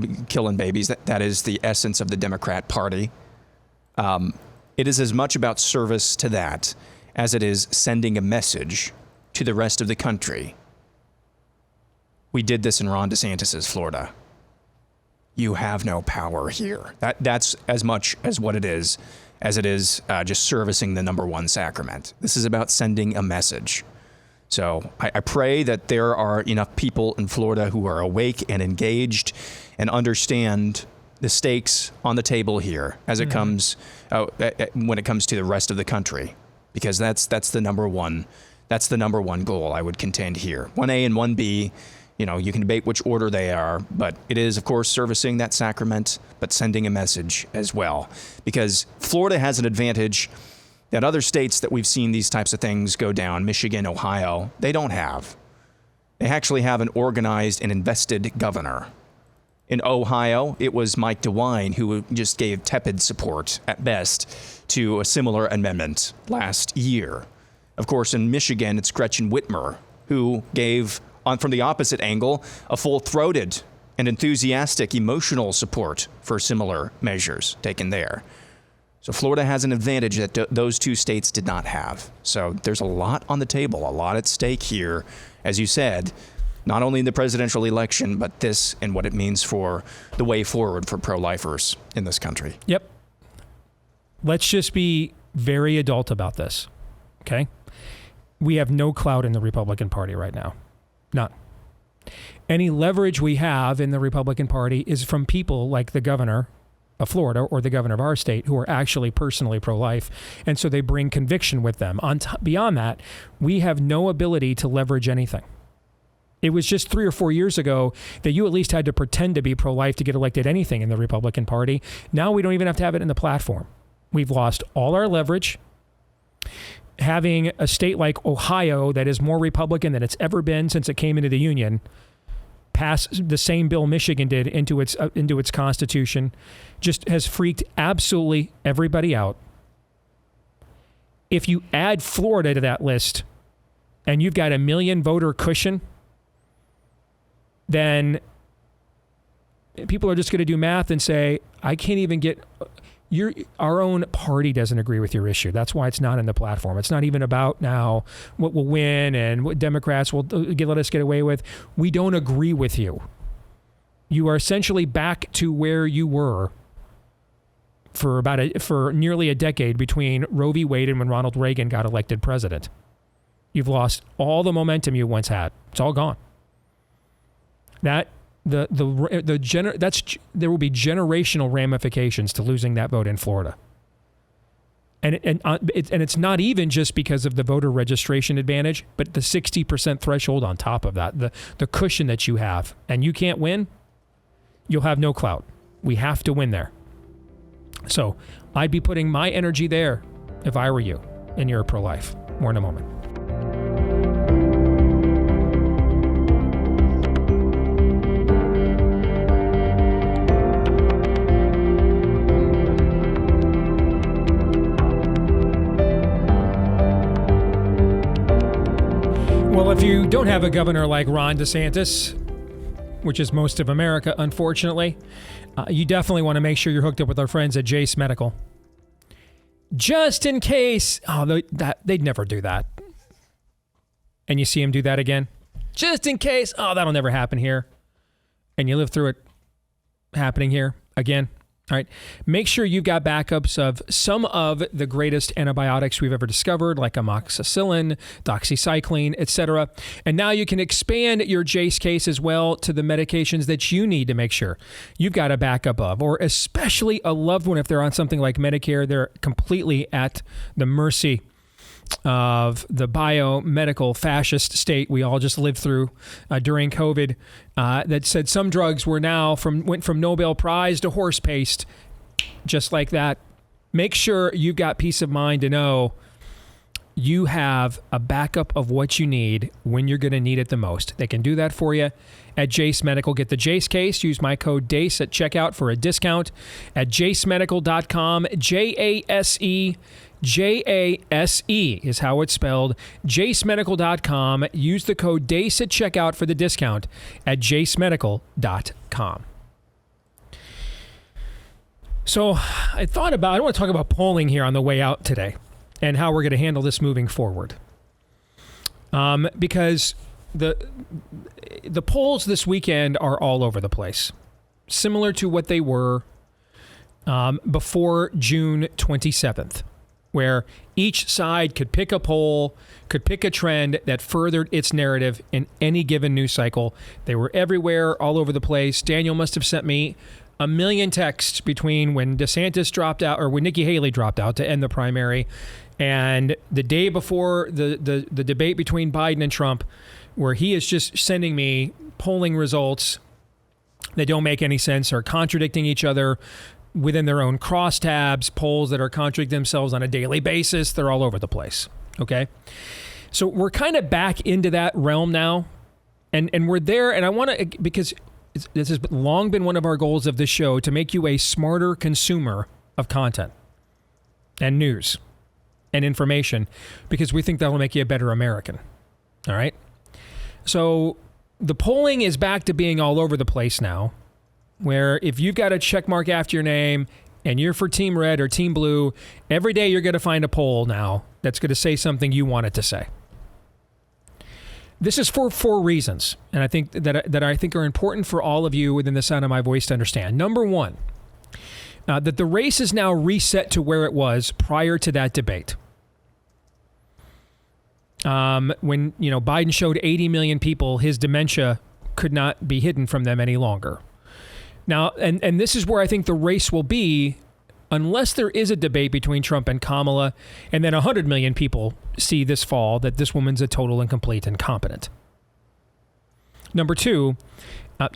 That is the essence of the Democrat Party. It is as much about service to that as it is sending a message to the rest of the country. We did this in Ron DeSantis' Florida. you have no power here. That's as much as what it is as it is just servicing the number one sacrament. This is about sending a message. So I pray that there are enough people in Florida who are awake and engaged and understand the stakes on the table here as it comes when it comes to the rest of the country, because that's the number one goal I would contend here. 1A and 1B, you can debate which order they are, but it is, of course, servicing that sacrament, but sending a message as well, because Florida has an advantage that other states that we've seen these types of things go down, Michigan, Ohio, they don't have. They actually have an organized and invested governor. In Ohio, it was Mike DeWine who just gave tepid support at best to a similar amendment last year. Of course, in Michigan, it's Gretchen Whitmer who gave, from the opposite angle, a full-throated and enthusiastic emotional support for similar measures taken there. So Florida has an advantage that those two states did not have. So there's a lot on the table, a lot at stake here, as you said, not only in the presidential election, but this and what it means for the way forward for pro-lifers in this country. Yep. Let's just be very adult about this, okay? We have no clout in the Republican Party right now. None. Any leverage we have in the Republican Party is from people like the governor of Florida or the governor of our state who are actually personally pro-life, and so they bring conviction with them. Beyond that, we have no ability to leverage anything. It was just 3 or 4 years ago that you at least had to pretend to be pro-life to get elected anything in the Republican Party. Now we don't even have to have it in the platform. We've lost all our leverage. Having a state like Ohio that is more Republican than it's ever been since it came into the Union pass the same bill Michigan did into its constitution just has freaked absolutely everybody out. If you add Florida to that list and you've got a 1 million voter cushion, then people are just going to do math and say, I can't even get... Our own party doesn't agree with your issue. That's why it's not in the platform. It's not even about now what will win and what Democrats will let us get away with. We don't agree with you. You are essentially back to where you were for nearly a decade between Roe v. Wade and when Ronald Reagan got elected president. You've lost all the momentum you once had. It's all gone. There will be generational ramifications to losing that vote in Florida. And it's not even just because of the voter registration advantage, but the 60% threshold on top of that, the cushion that you have. And you can't win, you'll have no clout. We have to win there. So I'd be putting my energy there if I were you and you're pro-life. More in a moment. Well, if you don't have a governor like Ron DeSantis, which is most of America, unfortunately, you definitely want to make sure you're hooked up with our friends at Jace Medical. Just in case, they'd never do that. And you see him do that again. Just in case, that'll never happen here. And you live through it happening here again. All right. Make sure you've got backups of some of the greatest antibiotics we've ever discovered, like amoxicillin, doxycycline, etc. And now you can expand your Jace case as well to the medications that you need to make sure you've got a backup of, or especially a loved one if they're on something like Medicare. They're completely at the mercy of the biomedical fascist state we all just lived through during COVID, that said some drugs went from Nobel Prize to horse paste, just like that. Make sure you've got peace of mind to know you have a backup of what you need when you're going to need it the most. They can do that for you at Jace Medical. Get the Jace case. Use my code DACE at checkout for a discount at jacemedical.com. JASE is how it's spelled. jacemedical.com. Use the code DACE at checkout for the discount at jacemedical.com. So I want to talk about polling here on the way out today and how we're going to handle this moving forward. Because the polls this weekend are all over the place. similar to what they were before June 27th, where each side could pick a poll, could pick a trend that furthered its narrative in any given news cycle. They were everywhere, all over the place. Daniel must have sent me a million texts between when DeSantis dropped out, or when Nikki Haley dropped out to end the primary, and the day before the debate between Biden and Trump, where he is just sending me polling results that don't make any sense or contradicting each other within their own crosstabs, polls that are contradicting themselves on a daily basis. They're all over the place. Okay. So we're kind of back into that realm now. And we're there. And I want to, because this has long been one of our goals of this show, to make you a smarter consumer of content and news and information, because we think that'll make you a better American. All right. So the polling is back to being all over the place now, where if you've got a check mark after your name and you're for Team Red or Team Blue, every day you're going to find a poll now that's going to say something you want it to say. This is for 4 reasons, and I think that I think are important for all of you within the sound of my voice to understand. Number one, that the race is now reset to where it was prior to that debate. When Biden showed 80 million people his dementia could not be hidden from them any longer. Now, and this is where I think the race will be, unless there is a debate between Trump and Kamala, and then 100 million people see this fall that this woman's a total and complete incompetent. Number two,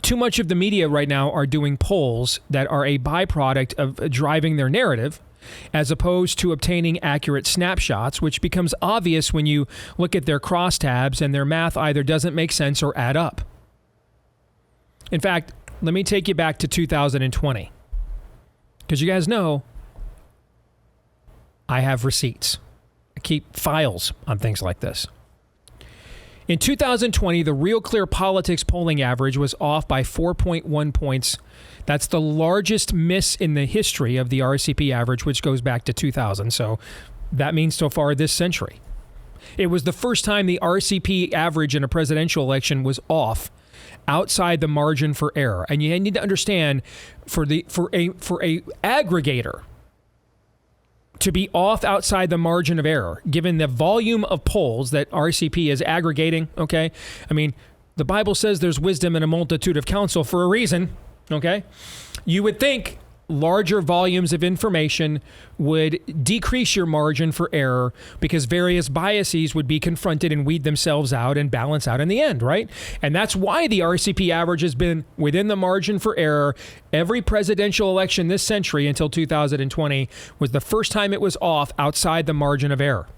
too much of the media right now are doing polls that are a byproduct of driving their narrative, as opposed to obtaining accurate snapshots, which becomes obvious when you look at their crosstabs and their math either doesn't make sense or add up. In fact, let me take you back to 2020, because you guys know I have receipts. I keep files on things like this. In 2020, the Real Clear Politics polling average was off by 4.1 points. That's the largest miss in the history of the RCP average, which goes back to 2000. So that means so far this century. It was the first time the RCP average in a presidential election was off outside the margin for error. And you need to understand, for a aggregator to be off outside the margin of error, given the volume of polls that RCP is aggregating, okay? I mean, the Bible says there's wisdom in a multitude of counsel for a reason, okay? You would think larger volumes of information would decrease your margin for error, because various biases would be confronted and weed themselves out and balance out in the end, right? And that's why the RCP average has been within the margin for error. Every presidential election this century until 2020 was the first time it was off outside the margin of error.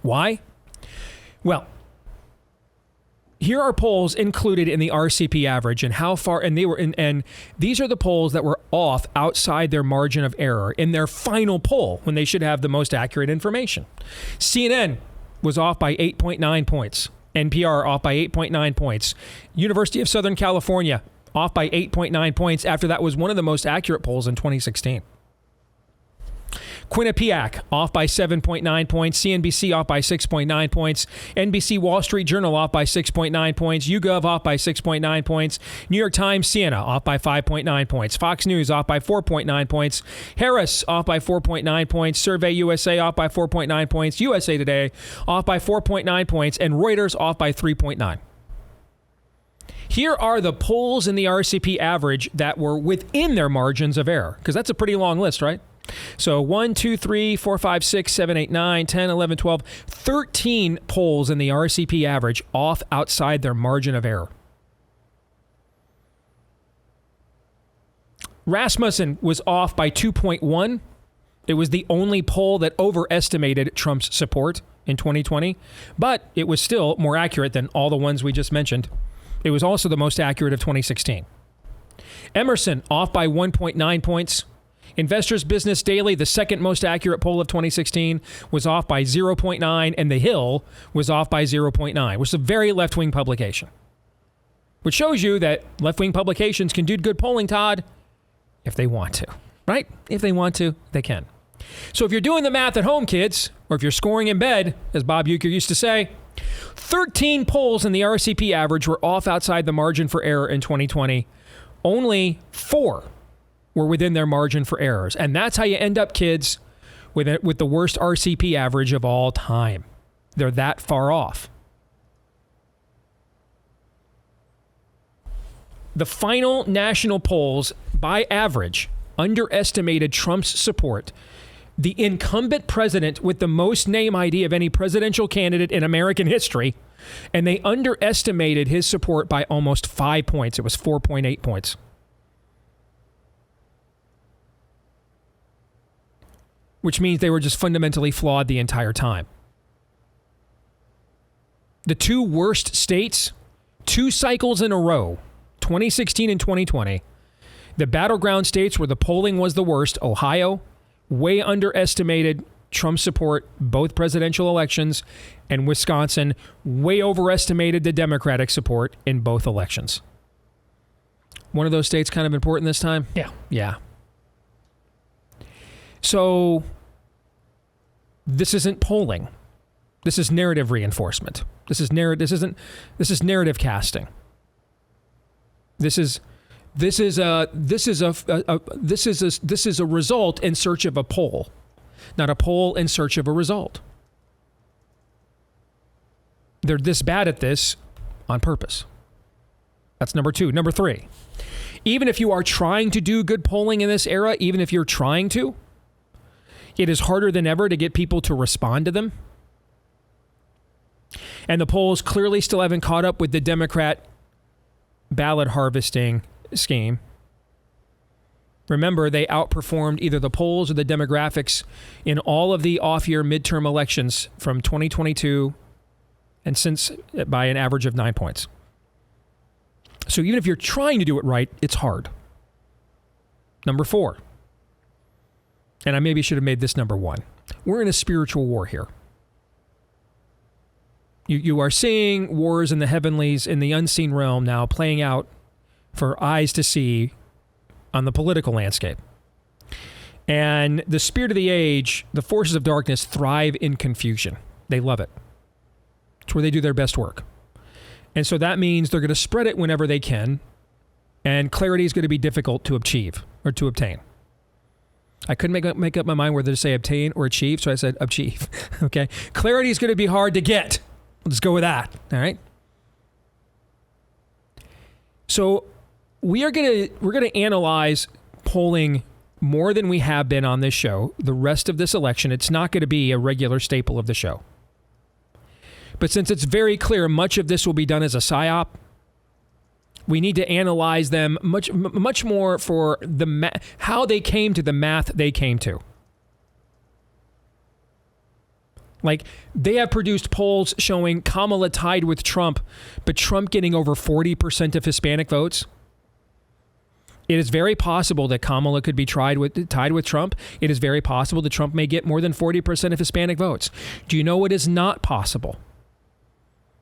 Why? Well, here are polls included in the RCP average and how far, and these are the polls that were off outside their margin of error in their final poll when they should have the most accurate information. CNN was off by 8.9 points. NPR off by 8.9 points. University of Southern California off by 8.9 points after that was one of the most accurate polls in 2016. Quinnipiac off by 7.9 points, CNBC off by 6.9 points, NBC Wall Street Journal off by 6.9 points, YouGov off by 6.9 points, New York Times Siena off by 5.9 points, Fox News off by 4.9 points, Harris off by 4.9 points, Survey USA off by 4.9 points, USA Today off by 4.9 points, and Reuters off by 3.9. Here are the polls in the RCP average that were within their margins of error, because that's a pretty long list, right? So 1, 2, 3, 4, 5, 6, 7, 8, 9, 10, 11, 12, 13 polls in the RCP average off outside their margin of error. Rasmussen was off by 2.1. It was the only poll that overestimated Trump's support in 2020, but it was still more accurate than all the ones we just mentioned. It was also the most accurate of 2016. Emerson off by 1.9 points. Investors Business Daily, the second most accurate poll of 2016, was off by 0.9, and The Hill was off by 0.9, which is a very left-wing publication. Which shows you that left-wing publications can do good polling, Todd, if they want to, right? If they want to, they can. So if you're doing the math at home, kids, or if you're scoring in bed, as Bob Uecker used to say, 13 polls in the RCP average were off outside the margin for error in 2020. only 4 were within their margin for errors. And that's how you end up, kids, with the worst RCP average of all time. They're that far off. The final national polls, by average, underestimated Trump's support. The incumbent president with the most name ID of any presidential candidate in American history, and they underestimated his support by almost 5 points. It was 4.8 points. Which means they were just fundamentally flawed the entire time. The 2 worst states, 2 cycles in a row, 2016 and 2020, the battleground states where the polling was the worst, Ohio, way underestimated Trump support both presidential elections, and Wisconsin way overestimated the Democratic support in both elections. One of those states kind of important this time? Yeah. Yeah. So this isn't polling. This is narrative reinforcement. This is narrative casting. This is a result in search of a poll, not a poll in search of a result. They're this bad at this on purpose. That's number 2. Number 3, even if you are trying to do good polling in this era, even if you're trying to, it is harder than ever to get people to respond to them. And the polls clearly still haven't caught up with the Democrat ballot harvesting scheme. Remember, they outperformed either the polls or the demographics in all of the off-year midterm elections from 2022 and since by an average of 9 points. So even if you're trying to do it right, it's hard. Number 4, and I maybe should have made this number 1. We're in a spiritual war here. You are seeing wars in the heavenlies, in the unseen realm now playing out for eyes to see on the political landscape. And the spirit of the age, the forces of darkness, thrive in confusion. They love it. It's where they do their best work. And so that means they're going to spread it whenever they can, and clarity is going to be difficult to achieve or to obtain. I couldn't make up my mind whether to say obtain or achieve, so I said achieve. Okay? Clarity is going to be hard to get. Let's go with that. All right. So we're gonna analyze polling more than we have been on this show. The rest of this election, it's not going to be a regular staple of the show. But since it's very clear much of this will be done as a psyop, we need to analyze them much more for how they came to the math they came to. Like, they have produced polls showing Kamala tied with Trump, but Trump getting over 40% of Hispanic votes. It is very possible that Kamala could be tied with Trump. It is very possible that Trump may get more than 40% of Hispanic votes. Do you know what is not possible?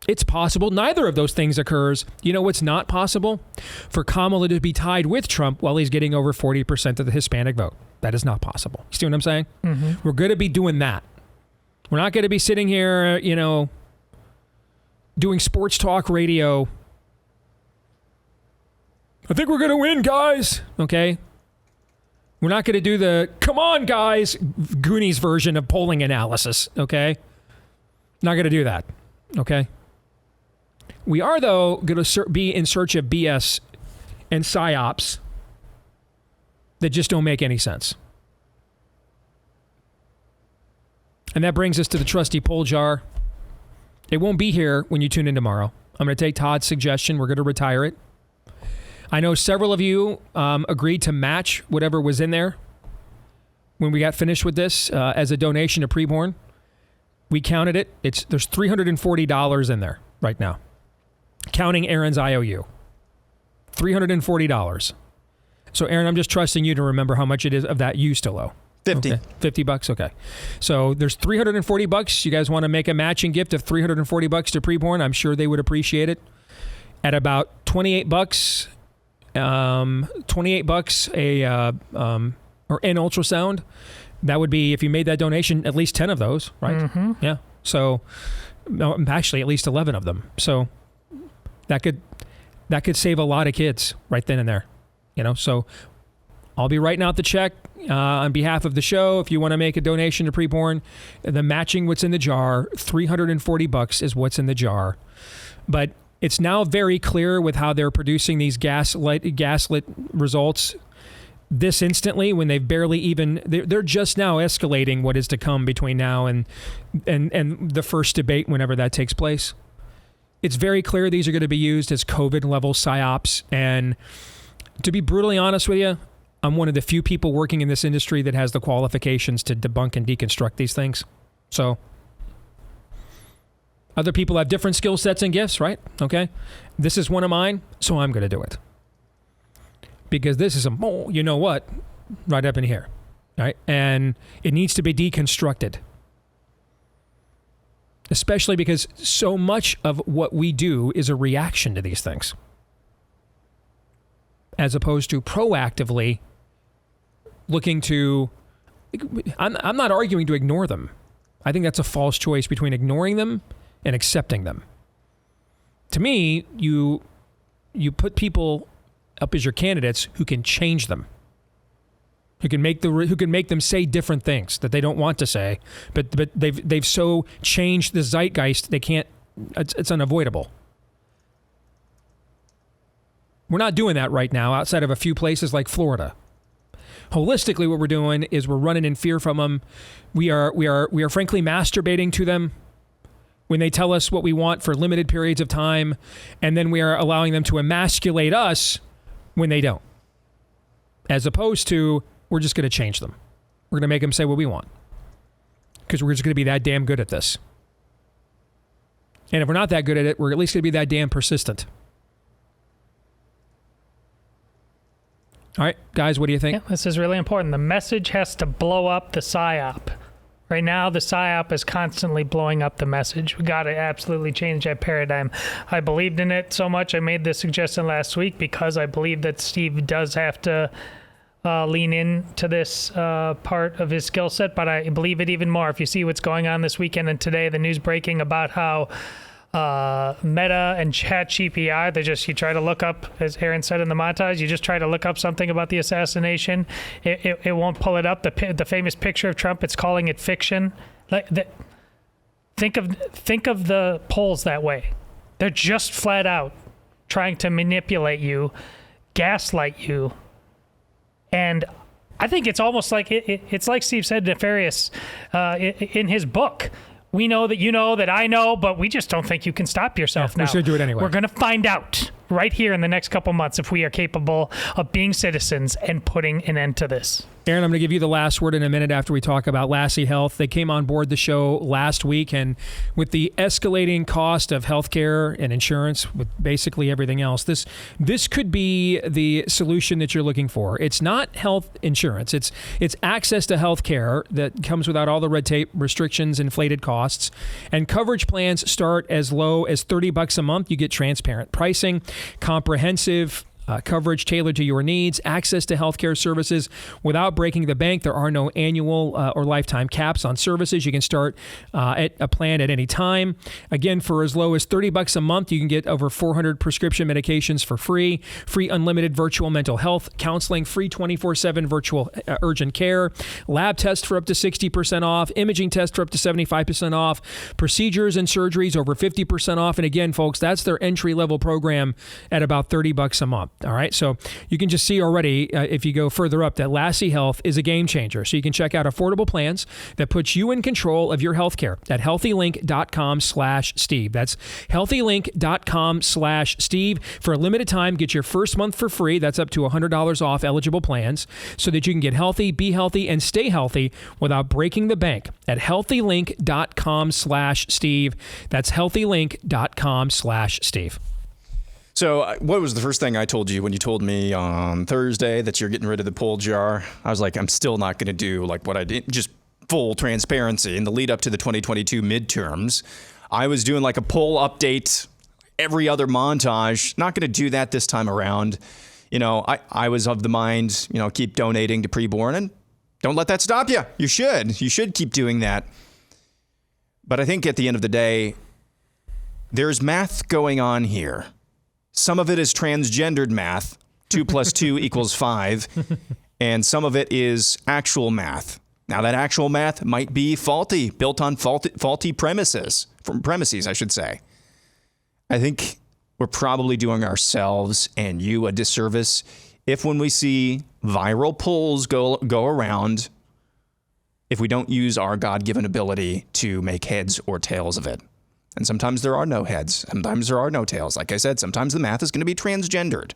It's possible neither of those things occurs. You know what's not possible? For Kamala to be tied with Trump while he's getting over 40% of the Hispanic vote. That is not possible. You see what I'm saying? Mm-hmm. We're going to be doing that. We're not going to be sitting here, doing sports talk radio. I think we're going to win, guys. Okay? We're not going to do the, come on, guys, Goonies version of polling analysis. Okay? Not going to do that. Okay? We are, though, going to be in search of BS and psyops that just don't make any sense. And that brings us to the trusty poll jar. It won't be here when you tune in tomorrow. I'm going to take Todd's suggestion. We're going to retire it. I know several of you agreed to match whatever was in there when we got finished with this as a donation to Preborn. We counted it. There's $340 in there right now, counting Aaron's IOU. $340. So, Aaron, I'm just trusting you to remember how much it is of that you still owe. 50. Okay. $50. Okay. So there's $340. You guys want to make a matching gift of $340 to Preborn? I'm sure they would appreciate it. At about $28, or an ultrasound. That would be, if you made that donation, at least 10 of those, right? Mm-hmm. Yeah. So actually at least 11 of them. So that could save a lot of kids right then and there. So I'll be writing out the check on behalf of the show. If you want to make a donation to preborn, the matching what's in the jar, $340 is what's in the jar. But it's now very clear with how they're producing these gaslit results this instantly, when they've barely even, they're just now escalating what is to come between now and the first debate, whenever that takes place. It's very clear these are going to be used as COVID level psyops. And to be brutally honest with you, I'm one of the few people working in this industry that has the qualifications to debunk and deconstruct these things. So other people have different skill sets and gifts, right? Okay. This is one of mine, so I'm going to do it. Because this is you know what, right up in here, right? And it needs to be deconstructed. Especially because so much of what we do is a reaction to these things, as opposed to proactively looking to, I'm not arguing to ignore them. I think that's a false choice between ignoring them and accepting them. To me, you put people up as your candidates who can change them, who can make them say different things that they don't want to say, but they've so changed the zeitgeist they can't. It's unavoidable. We're not doing that right now, outside of a few places like Florida. Holistically, what we're doing is we're running in fear from them. We are frankly masturbating to them when they tell us what we want for limited periods of time, and then we are allowing them to emasculate us when they don't. As opposed to, we're just going to change them. We're going to make them say what we want, because we're just going to be that damn good at this. And if we're not that good at it, we're at least going to be that damn persistent. All right, guys, what do you think? Yeah, this is really important. The message has to blow up the psyop. Right now, the psyop is constantly blowing up the message. We got to absolutely change that paradigm. I believed in it so much, I made this suggestion last week because I believe that Steve does have to lean into this part of his skill set, but I believe it even more. If you see what's going on this weekend and today, the news breaking about how Meta and ChatGPT, you try to look up, as Aaron said in the montage, you just try to look up something about the assassination, it won't pull it up. The famous picture of Trump, it's calling it fiction. Think of the polls that way. They're just flat out trying to manipulate you, gaslight you, and I think it's almost like it's like Steve said, nefarious in his book. We know that you know that I know, but we just don't think you can stop yourself now. We should do it anyway. We're going to find out right here in the next couple months if we are capable of being citizens and putting an end to this. Aaron, I'm going to give you the last word in a minute after we talk about Lassie Health. They came on board the show last week, and with the escalating cost of healthcare and insurance, with basically everything else, this could be the solution that you're looking for. It's not health insurance. It's access to healthcare that comes without all the red tape, restrictions, inflated costs, and coverage plans start as low as $30 a month. You get transparent pricing, comprehensive coverage tailored to your needs, access to healthcare services without breaking the bank. There are no annual or lifetime caps on services. You can start at a plan at any time. Again, for as low as $30 a month, you can get over 400 prescription medications for free unlimited virtual mental health counseling, free 24/7 virtual urgent care, lab tests for up to 60% off, imaging tests for up to 75% off, procedures and surgeries over 50% off. And again, folks, that's their entry-level program at about $30 a month. All right. So you can just see already, if you go further up, that Lassie Health is a game changer. So you can check out affordable plans that puts you in control of your healthcare at healthylink.com/Steve. That's healthylink.com/Steve. For a limited time, get your first month for free. That's up to $100 off eligible plans so that you can get healthy, be healthy, and stay healthy without breaking the bank at healthylink.com/Steve. That's healthylink.com/Steve. So what was the first thing I told you when you told me on Thursday that you're getting rid of the poll jar? I was like, I'm still not going to do like what I did, just full transparency. In the lead up to the 2022 midterms, I was doing like a poll update every other montage. Not going to do that this time around. You know, I was of the mind, keep donating to preborn and don't let that stop you. You should keep doing that. But I think at the end of the day, there's math going on here. Some of it is transgendered math, 2 plus 2 equals 5. And some of it is actual math. Now, that actual math might be faulty, built on faulty premises, I should say. I think we're probably doing ourselves and you a disservice if when we see viral polls go around, if we don't use our God-given ability to make heads or tails of it. And sometimes there are no heads. Sometimes there are no tails. Like I said, sometimes the math is going to be transgendered.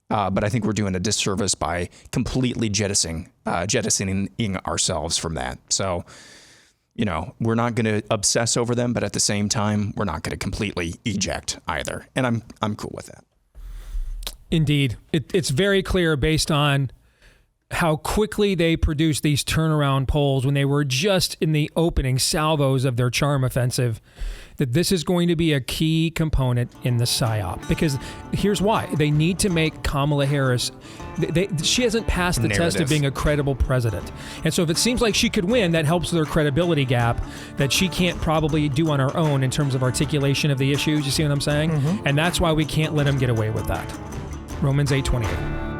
But I think we're doing a disservice by completely jettisoning ourselves from that. So, we're not going to obsess over them, but at the same time, we're not going to completely eject either. And I'm cool with that. Indeed. It's very clear based on how quickly they produced these turnaround polls when they were just in the opening salvos of their charm offensive, that this is going to be a key component in the PSYOP. Because here's why. They need to make Kamala Harris, she hasn't passed the test of being a credible president. And so if it seems like she could win, that helps with her credibility gap that she can't probably do on her own in terms of articulation of the issues. You see what I'm saying? Mm-hmm. And that's why we can't let them get away with that. Romans 8:28.